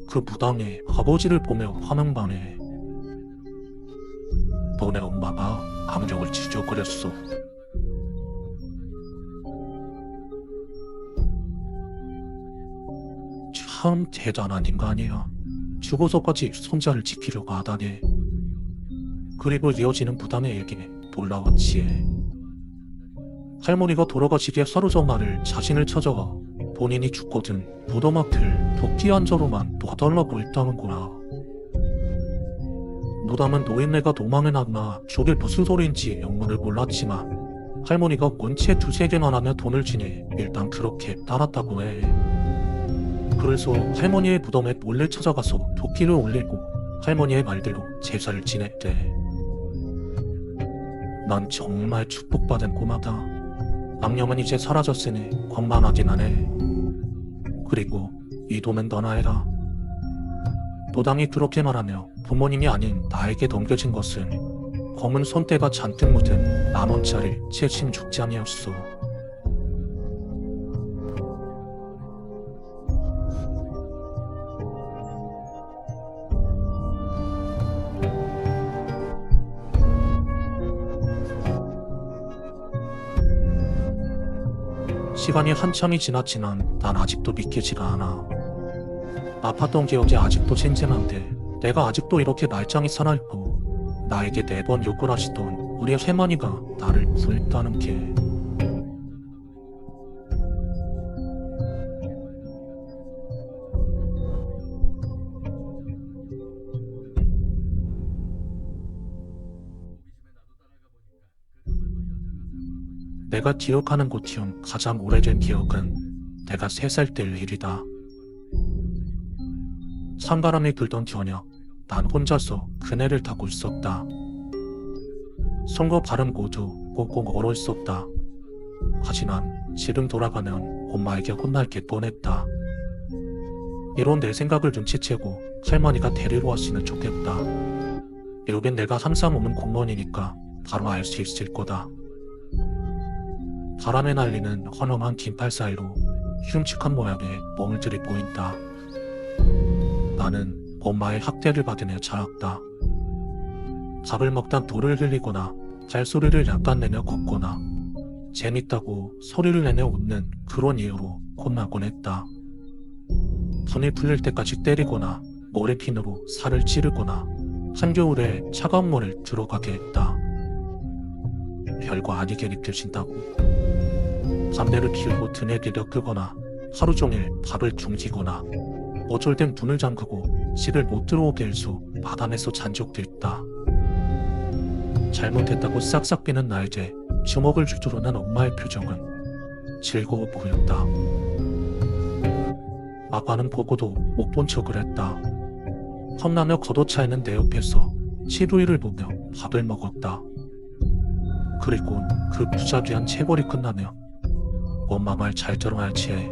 그 무당의 아버지를 보며 화난 반에 너네 엄마가 암령을 지적거렸어. 참 대단한 인간이야. 죽어서까지 손자를 지키려고 하다니. 그리고 이어지는 부담의 얘기에 놀라웠지. 할머니가 돌아가시기에 하루 전날을 자신을 찾아와 본인이 죽거든 무덤 앞을 도끼 한 자루만 놔달라고 했다는 거야. 무덤은 노인네가 도망을 났나 저게 무슨 소리인지 영문을 몰랐지만 할머니가 원체 두세 개만 하면 돈을 주니 일단 그렇게 따랐다고 해. 그래서 할머니의 무덤에 몰래 찾아가서 도끼를 올리고 할머니의 말대로 제사를 지냈대. 난 정말 축복받은 꼬마다. 악령은 이제 사라졌으니 건강하긴 하네. 그리고 이 돈은 너나 해라. 노당이 그렇게 말하며 부모님이 아닌 나에게 넘겨진 것은 검은 손때가 잔뜩 묻은 만원짜리 최신 죽장이었어. 시간이 한참이 지났지만 난 아직도 믿기지가 않아. 아팠던 기억이 아직도 생생한데 내가 아직도 이렇게 말짱히 살아있고 나에게 매번 욕을 하시던 우리 할머니가 나를 구했다는 게. 내가 기억하는 곳 중 가장 오래된 기억은 내가 3살 때의 일이다. 찬바람이 불던 저녁, 난 혼자서 그네를 타고 있었다. 손과 발음 모두 꽁꽁 얼어 있었다. 하지만 지금 돌아가면 엄마에게 혼날게 뻔했다. 이런 내 생각을 눈치채고 할머니가 데리러 왔으면 좋겠다. 여긴 내가 항상 오는 공원이니까 바로 알 수 있을 거다. 바람에 날리는 허름한 긴팔 사이로 흉측한 모양의 멍울들이 보인다. 나는 엄마의 학대를 받으며 자랐다. 밥을 먹다 돌을 흘리거나 발소리를 약간 내며 걷거나 재밌다고 소리를 내며 웃는 그런 이유로 혼나곤 했다. 분이 풀릴 때까지 때리거나 모래핀으로 살을 찌르거나 한겨울에 차가운 물을 들어가게 했다. 별거 아니게 느껴진다고. 담배를 피우고 등에 들여 끄거나 하루 종일 밥을 굶기거나 어쩔 땐 문을 잠그고 집을 못 들어오게 해서 마당에서 잔 적도 있다. 잘못했다고 싹싹 비는 나에게 주먹을 쥐두르 는 엄마의 표정은 즐거워 보였다. 아빠는 보고도 못 본 척을 했다. 컵라며 걷어차이는 내 옆에서 치루이를 보며 밥을 먹었다. 그리고 그 부자귀한 체벌이 끝나며 엄마 말 잘 들어야지 해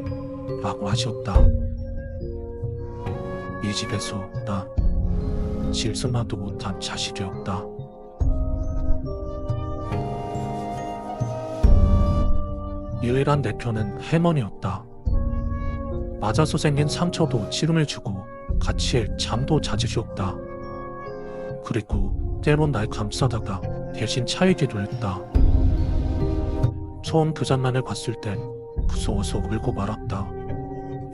라고 하셨다. 이 집에서 나 질승만도 못한 자식이었다. 유일한 내 편은 할머니였다. 맞아서 생긴 상처도 치름을 주고 같이 잠도 자주 줬다. 그리고 때론 날 감싸다가 대신 차이기도 했다. 처음 그 장면을 봤을 땐 무서워서 울고 말았다.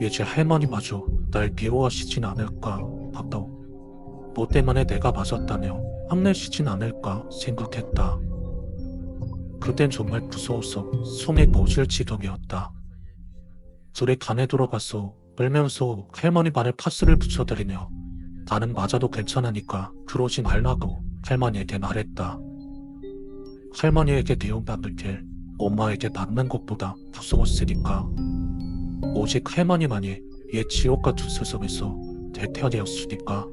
이제 할머니마저 날 미워하시진 않을까 싶다. 뭐 때문에 내가 맞았다며 혼내시진 않을까 생각했다. 그땐 정말 무서워서 숨이 멎을 지경이었다. 둘이 간에 들어가서 울면서 할머니 발에 파스를 붙여드리며 나는 맞아도 괜찮으니까 그러지 말라고 할머니에게 말했다. 할머니에게 미움받을 길 엄마에게 받는 것보다 무서웠으니까. 오직 할머니만이 옛 지옥 같은 세상에서 대태되었으니까.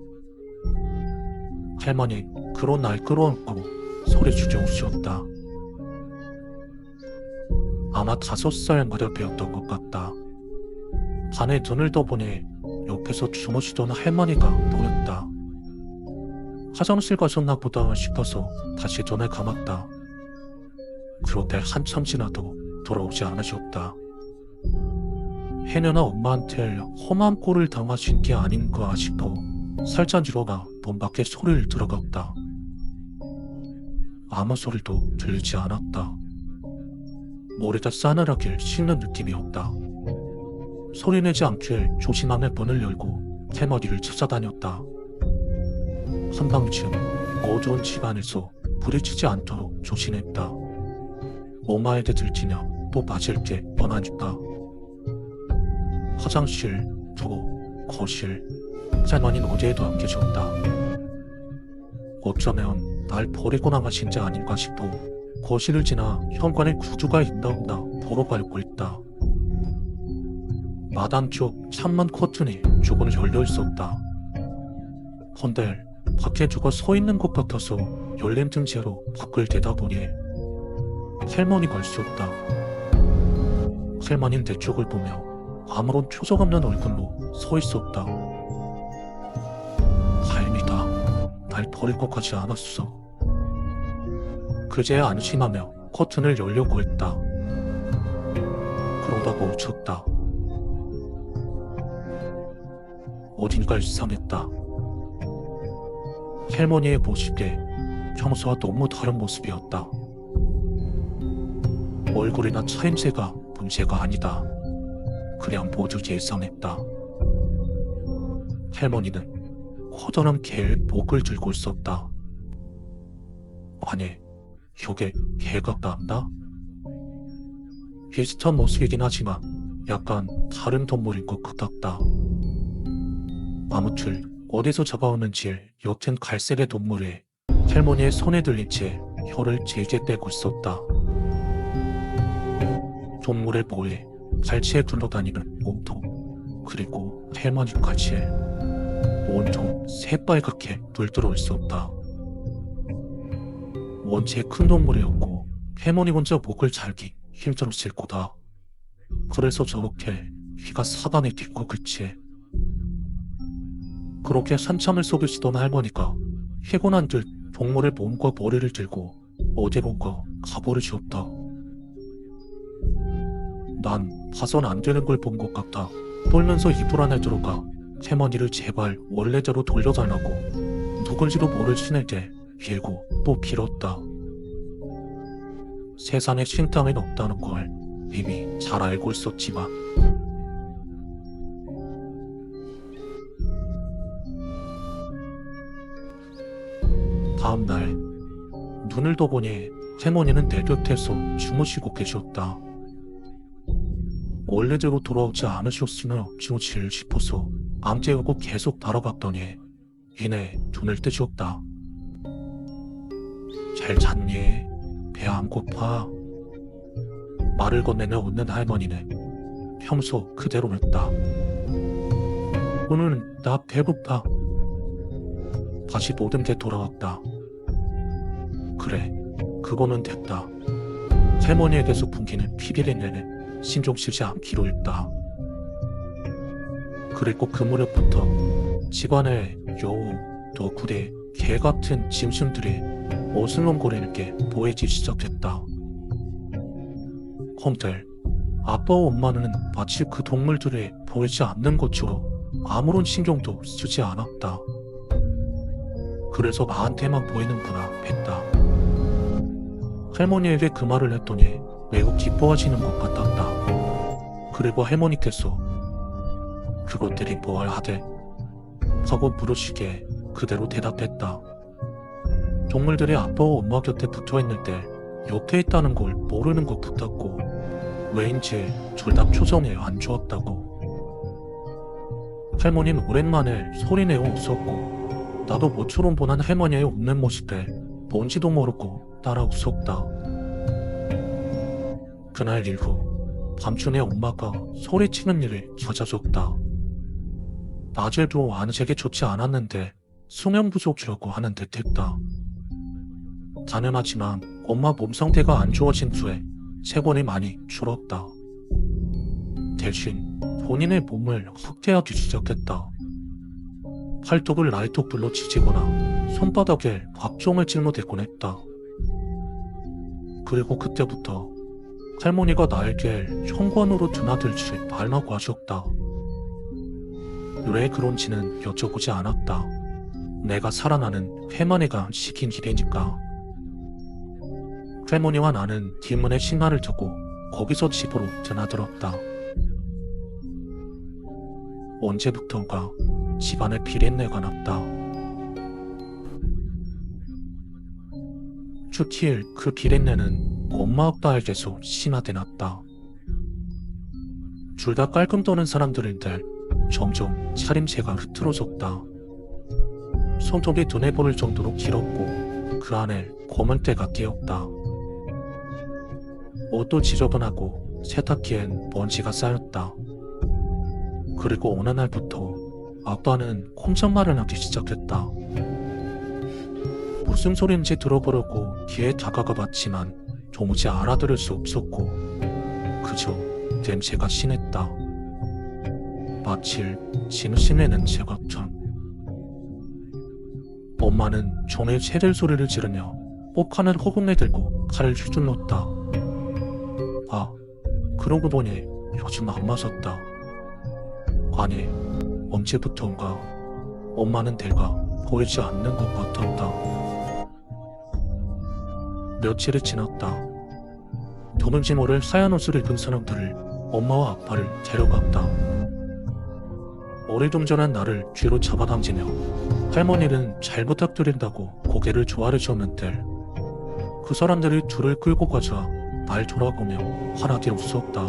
할머니 그런 날 끌어안고 소리주저 우셨다. 아마 5살 무렵이었던 것 같다. 반에 눈을 떠보니 옆에서 주무시던 할머니가 보였다. 화장실 가셨나 보다 싶어서 다시 눈을 감았다. 그런데 한참 지나도 돌아오지 않으셨다. 해녀나 엄마한테 험한 꼴을 당하신 게 아닌가 싶어 살짝 일어나 문 밖에 소리를 들어갔다. 아무 소리도 들리지 않았다. 머리가 싸늘하게 식는 느낌이었다. 소리내지 않길 조심하며 문을 열고 할머니를 찾아다녔다. 한밤중 어두운 집안에서 불이 치지 않도록 조심했다. 엄마에게 들키며 또 맞을 게 뻔하니까. 화장실, 부, 거실, 할머니는 어디에도 안 계셨다. 어쩌면 날 버리고 나가신지 아닌가 싶어 거실을 지나 현관에 구두가 있나 없나 보러 가고 있다. 마당 쪽 창문 커튼이 조금 열려 있었다. 헌데 밖에 누가 서 있는 것 같아서 열린 등 채로 밖을 대다보니 할머니가 있었다. 할머니는 내 쪽을 보며 아무런 표정 없는 얼굴로 서 있었다. 다행이다. 날 버리고 가지 않았어. 그제야 안심하며 커튼을 열려고 했다. 그러다가 멈췄다. 어딘가 이상했다. 할머니의 모습이 평소와 너무 다른 모습이었다. 얼굴이나 차림새가 문제가 아니다. 그냥 모두 예상했다. 할머니는 커다란 개의 목을 들고 있었다. 아니, 이게 개가 난다? 비슷한 모습이긴 하지만 약간 다른 동물인 것 같았다. 아무튼 어디서 잡아오는지 옅은 갈색의 동물이 할머니의 손에 들린 채 혀를 질게 떼고 있었다. 동물의 머리, 발치에 굴러다니는 몸통, 그리고 할머니까지 온통 새빨갛게 물들어 있었다. 원체 큰 동물이었고 할머니 혼자 목을 잘기 힘들었을 거다. 그래서 저렇게 휘가 사방에 딛고 그치. 그렇게 한참을 속이시던 할머니가 피곤한 듯 동물의 몸과 머리를 들고 어디론가 가버리셨다. 난 봐선 안 되는 걸 본 것 같아 떨면서 이불 안에 들어가 할머니를 제발 원래대로 돌려달라고 누군지도 모를 신에게 빌고 또 빌었다. 세상에 신당은 없다는 걸 이미 잘 알고 있었지만 다음날 눈을 떠보니 할머니는 내 곁에서 주무시고 계셨다. 원래대로 돌아오지 않으셨으면 어찌 싶어서 안 깨우고 계속 바라봤더니 이내 눈을 뜨셨다. 잘 잤니? 배 안 고파? 말을 건네며 웃는 할머니는 평소 그대로였다. 오늘 나 배고파. 다시 모든 게 돌아왔다. 그래, 그거면 됐다. 할머니에게서 풍기는 피비린내는 신경 쓰지 않기로 했다. 그리고 그 무렵부터 집안에 여우, 너구리, 개 같은 짐승들이 어슬렁거리는 게 보이기 시작했다. 험들, 아빠와 엄마는 마치 그 동물들이 보이지 않는 것처럼 아무런 신경도 쓰지 않았다. 그래서 나한테만 보이는구나 했다. 할머니에게 그 말을 했더니 매우 기뻐하시는 것 같았다. 그리고 할머니께서 그것들이 뭘 하대? 하고 물으시기에 그대로 대답했다. 동물들이 아빠와 엄마 곁에 붙어있는데 옆에 있다는 걸 모르는 것 같았고 왜인지 둘 다 표정이 안 좋았다고. 할머니는 오랜만에 소리내어 웃었고 나도 모처럼 보는 할머니의 웃는 모습에 뭔지도 모르고 따라 웃었다. 그날 이후 밤중에 엄마가 소리치는 일이 잦아졌다. 낮에도 안색이 좋지 않았는데 수면 부족이라고 하는 듯했다. 당연하지만 엄마 몸 상태가 안 좋아진 후에 체권이 많이 줄었다. 대신 본인의 몸을 흑대하기 시작했다. 팔뚝을 라이터불로 지지거나 손바닥에 밥종을 찔러대곤 했다. 그리고 그때부터 할머니가 나에게 현관으로 드나들지 말라고 하셨다. 왜 그런지는 여쭤보지 않았다. 내가 살아나는 할머니가 시킨 일이니까. 할머니와 나는 뒷문에 신발을 두고 거기서 집으로 드나들었다. 언제부턴가 집안에 비린내가 났다. 특히 그 비린내는 엄마 아빠에게서 심하게 났다. 둘 다 깔끔 떠는 사람들인데 점점 차림새가 흐트러졌다. 손톱이 눈에 보일 정도로 길었고 그 안에 검은 때가 끼었다. 옷도 지저분하고 세탁기엔 먼지가 쌓였다. 그리고 어느 날부터 아빠는 혼잣말을 하기 시작했다. 무슨 소리인지 들어보려고 귀에 다가가 봤지만 도무지 알아들을 수 없었고 그저 냄새가 심했다. 마치 진흙내 냄새 같은. 엄마는 종일 새들 소리를 지르며 뻑하는 허공에 들고 칼을 휘둘렀다. 아, 그러고 보니 요즘 안 맞았다. 아니, 언제부턴가 엄마는 내가 보이지 않는 것 같았다. 며칠이 지났다. 도무지 모를 하얀 옷을 입은 사람들을 엄마와 아빠를 데려갔다. 어리둥절한 나를 뒤로 잡아당기며 할머니는 잘 부탁드린다고 고개를 조아려줬는데 그 사람들이 둘을 끌고 가자 날 돌아보며 환하게 웃었다.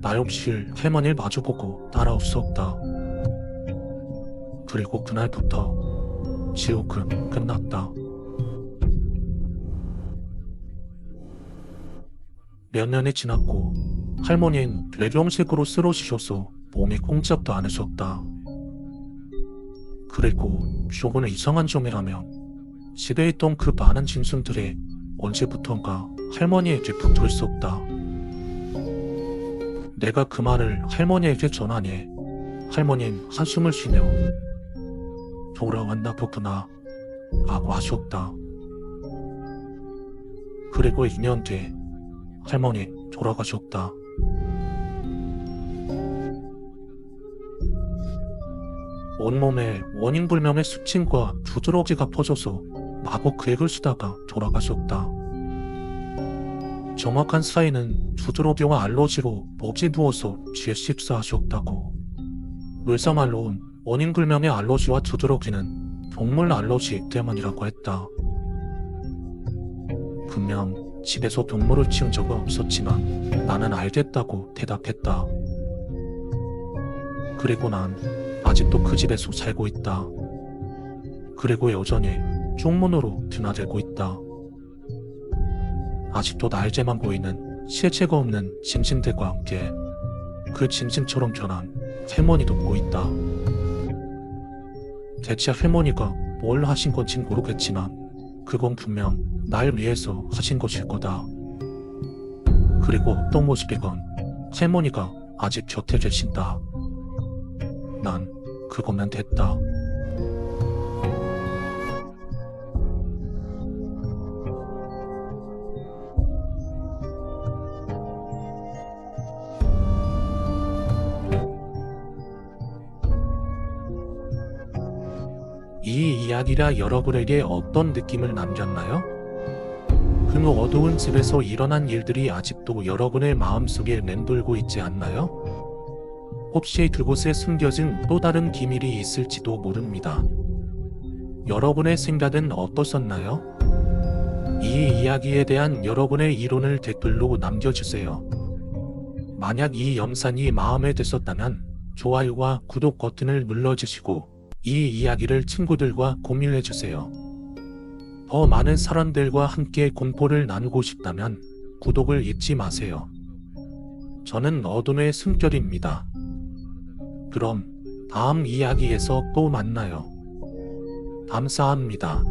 나 역시 할머니를 마주보고 따라 웃었다. 그리고 그날부터 지옥은 끝났다. 몇 년이 지났고 할머니는 뇌경색으로 쓰러지셔서 몸이 꼼짝도 안 하셨다. 그리고 조금 이상한 점이라면 집에 있던 그 많은 짐승들이 언제부턴가 할머니에게 붙어 있었다. 내가 그 말을 할머니에게 전하니 할머니는 한숨을 쉬며 돌아왔나 보구나 라고 하셨다. 그리고 2년 뒤 할머니 돌아가셨다. 온몸에 원인불명의 수침과 두드러기가 퍼져서 마구 긁을 쓰다가 돌아가셨다. 정확한 사인은 두드러기와 알러지로 목이 부어서 뒤에 식사하셨다고. 의사말로는 원인불명의 알러지와 두드러기는 동물 알러지 때문이라고 했다. 분명 집에서 동물을 키운 적은 없었지만 나는 알겠다고 대답했다. 그리고 난 아직도 그 집에서 살고 있다. 그리고 여전히 쪽문으로 드나들고 있다. 아직도 날개만 보이는 실체가 없는 짐승들과 함께 그 짐승처럼 변한 할머니도 보인다. 대체 할머니가 뭘 하신 건진 모르겠지만 그건 분명 날 위해서 하신 것일 거다. 그리고 어떤 모습이건 할머니가 아직 곁에 계신다. 난 그거면 됐다. 이 이야기가 여러분에게 어떤 느낌을 남겼나요? 그 어두운 집에서 일어난 일들이 아직도 여러분의 마음속에 맴돌고 있지 않나요? 혹시 그곳에 숨겨진 또 다른 기밀이 있을지도 모릅니다. 여러분의 생각은 어떠셨나요? 이 이야기에 대한 여러분의 이론을 댓글로 남겨주세요. 만약 이 영상이 마음에 드셨다면 좋아요와 구독 버튼을 눌러주시고 이 이야기를 친구들과 공유해주세요. 더 많은 사람들과 함께 공포를 나누고 싶다면 구독을 잊지 마세요. 저는 어둠의 숨결입니다. 그럼 다음 이야기에서 또 만나요. 감사합니다.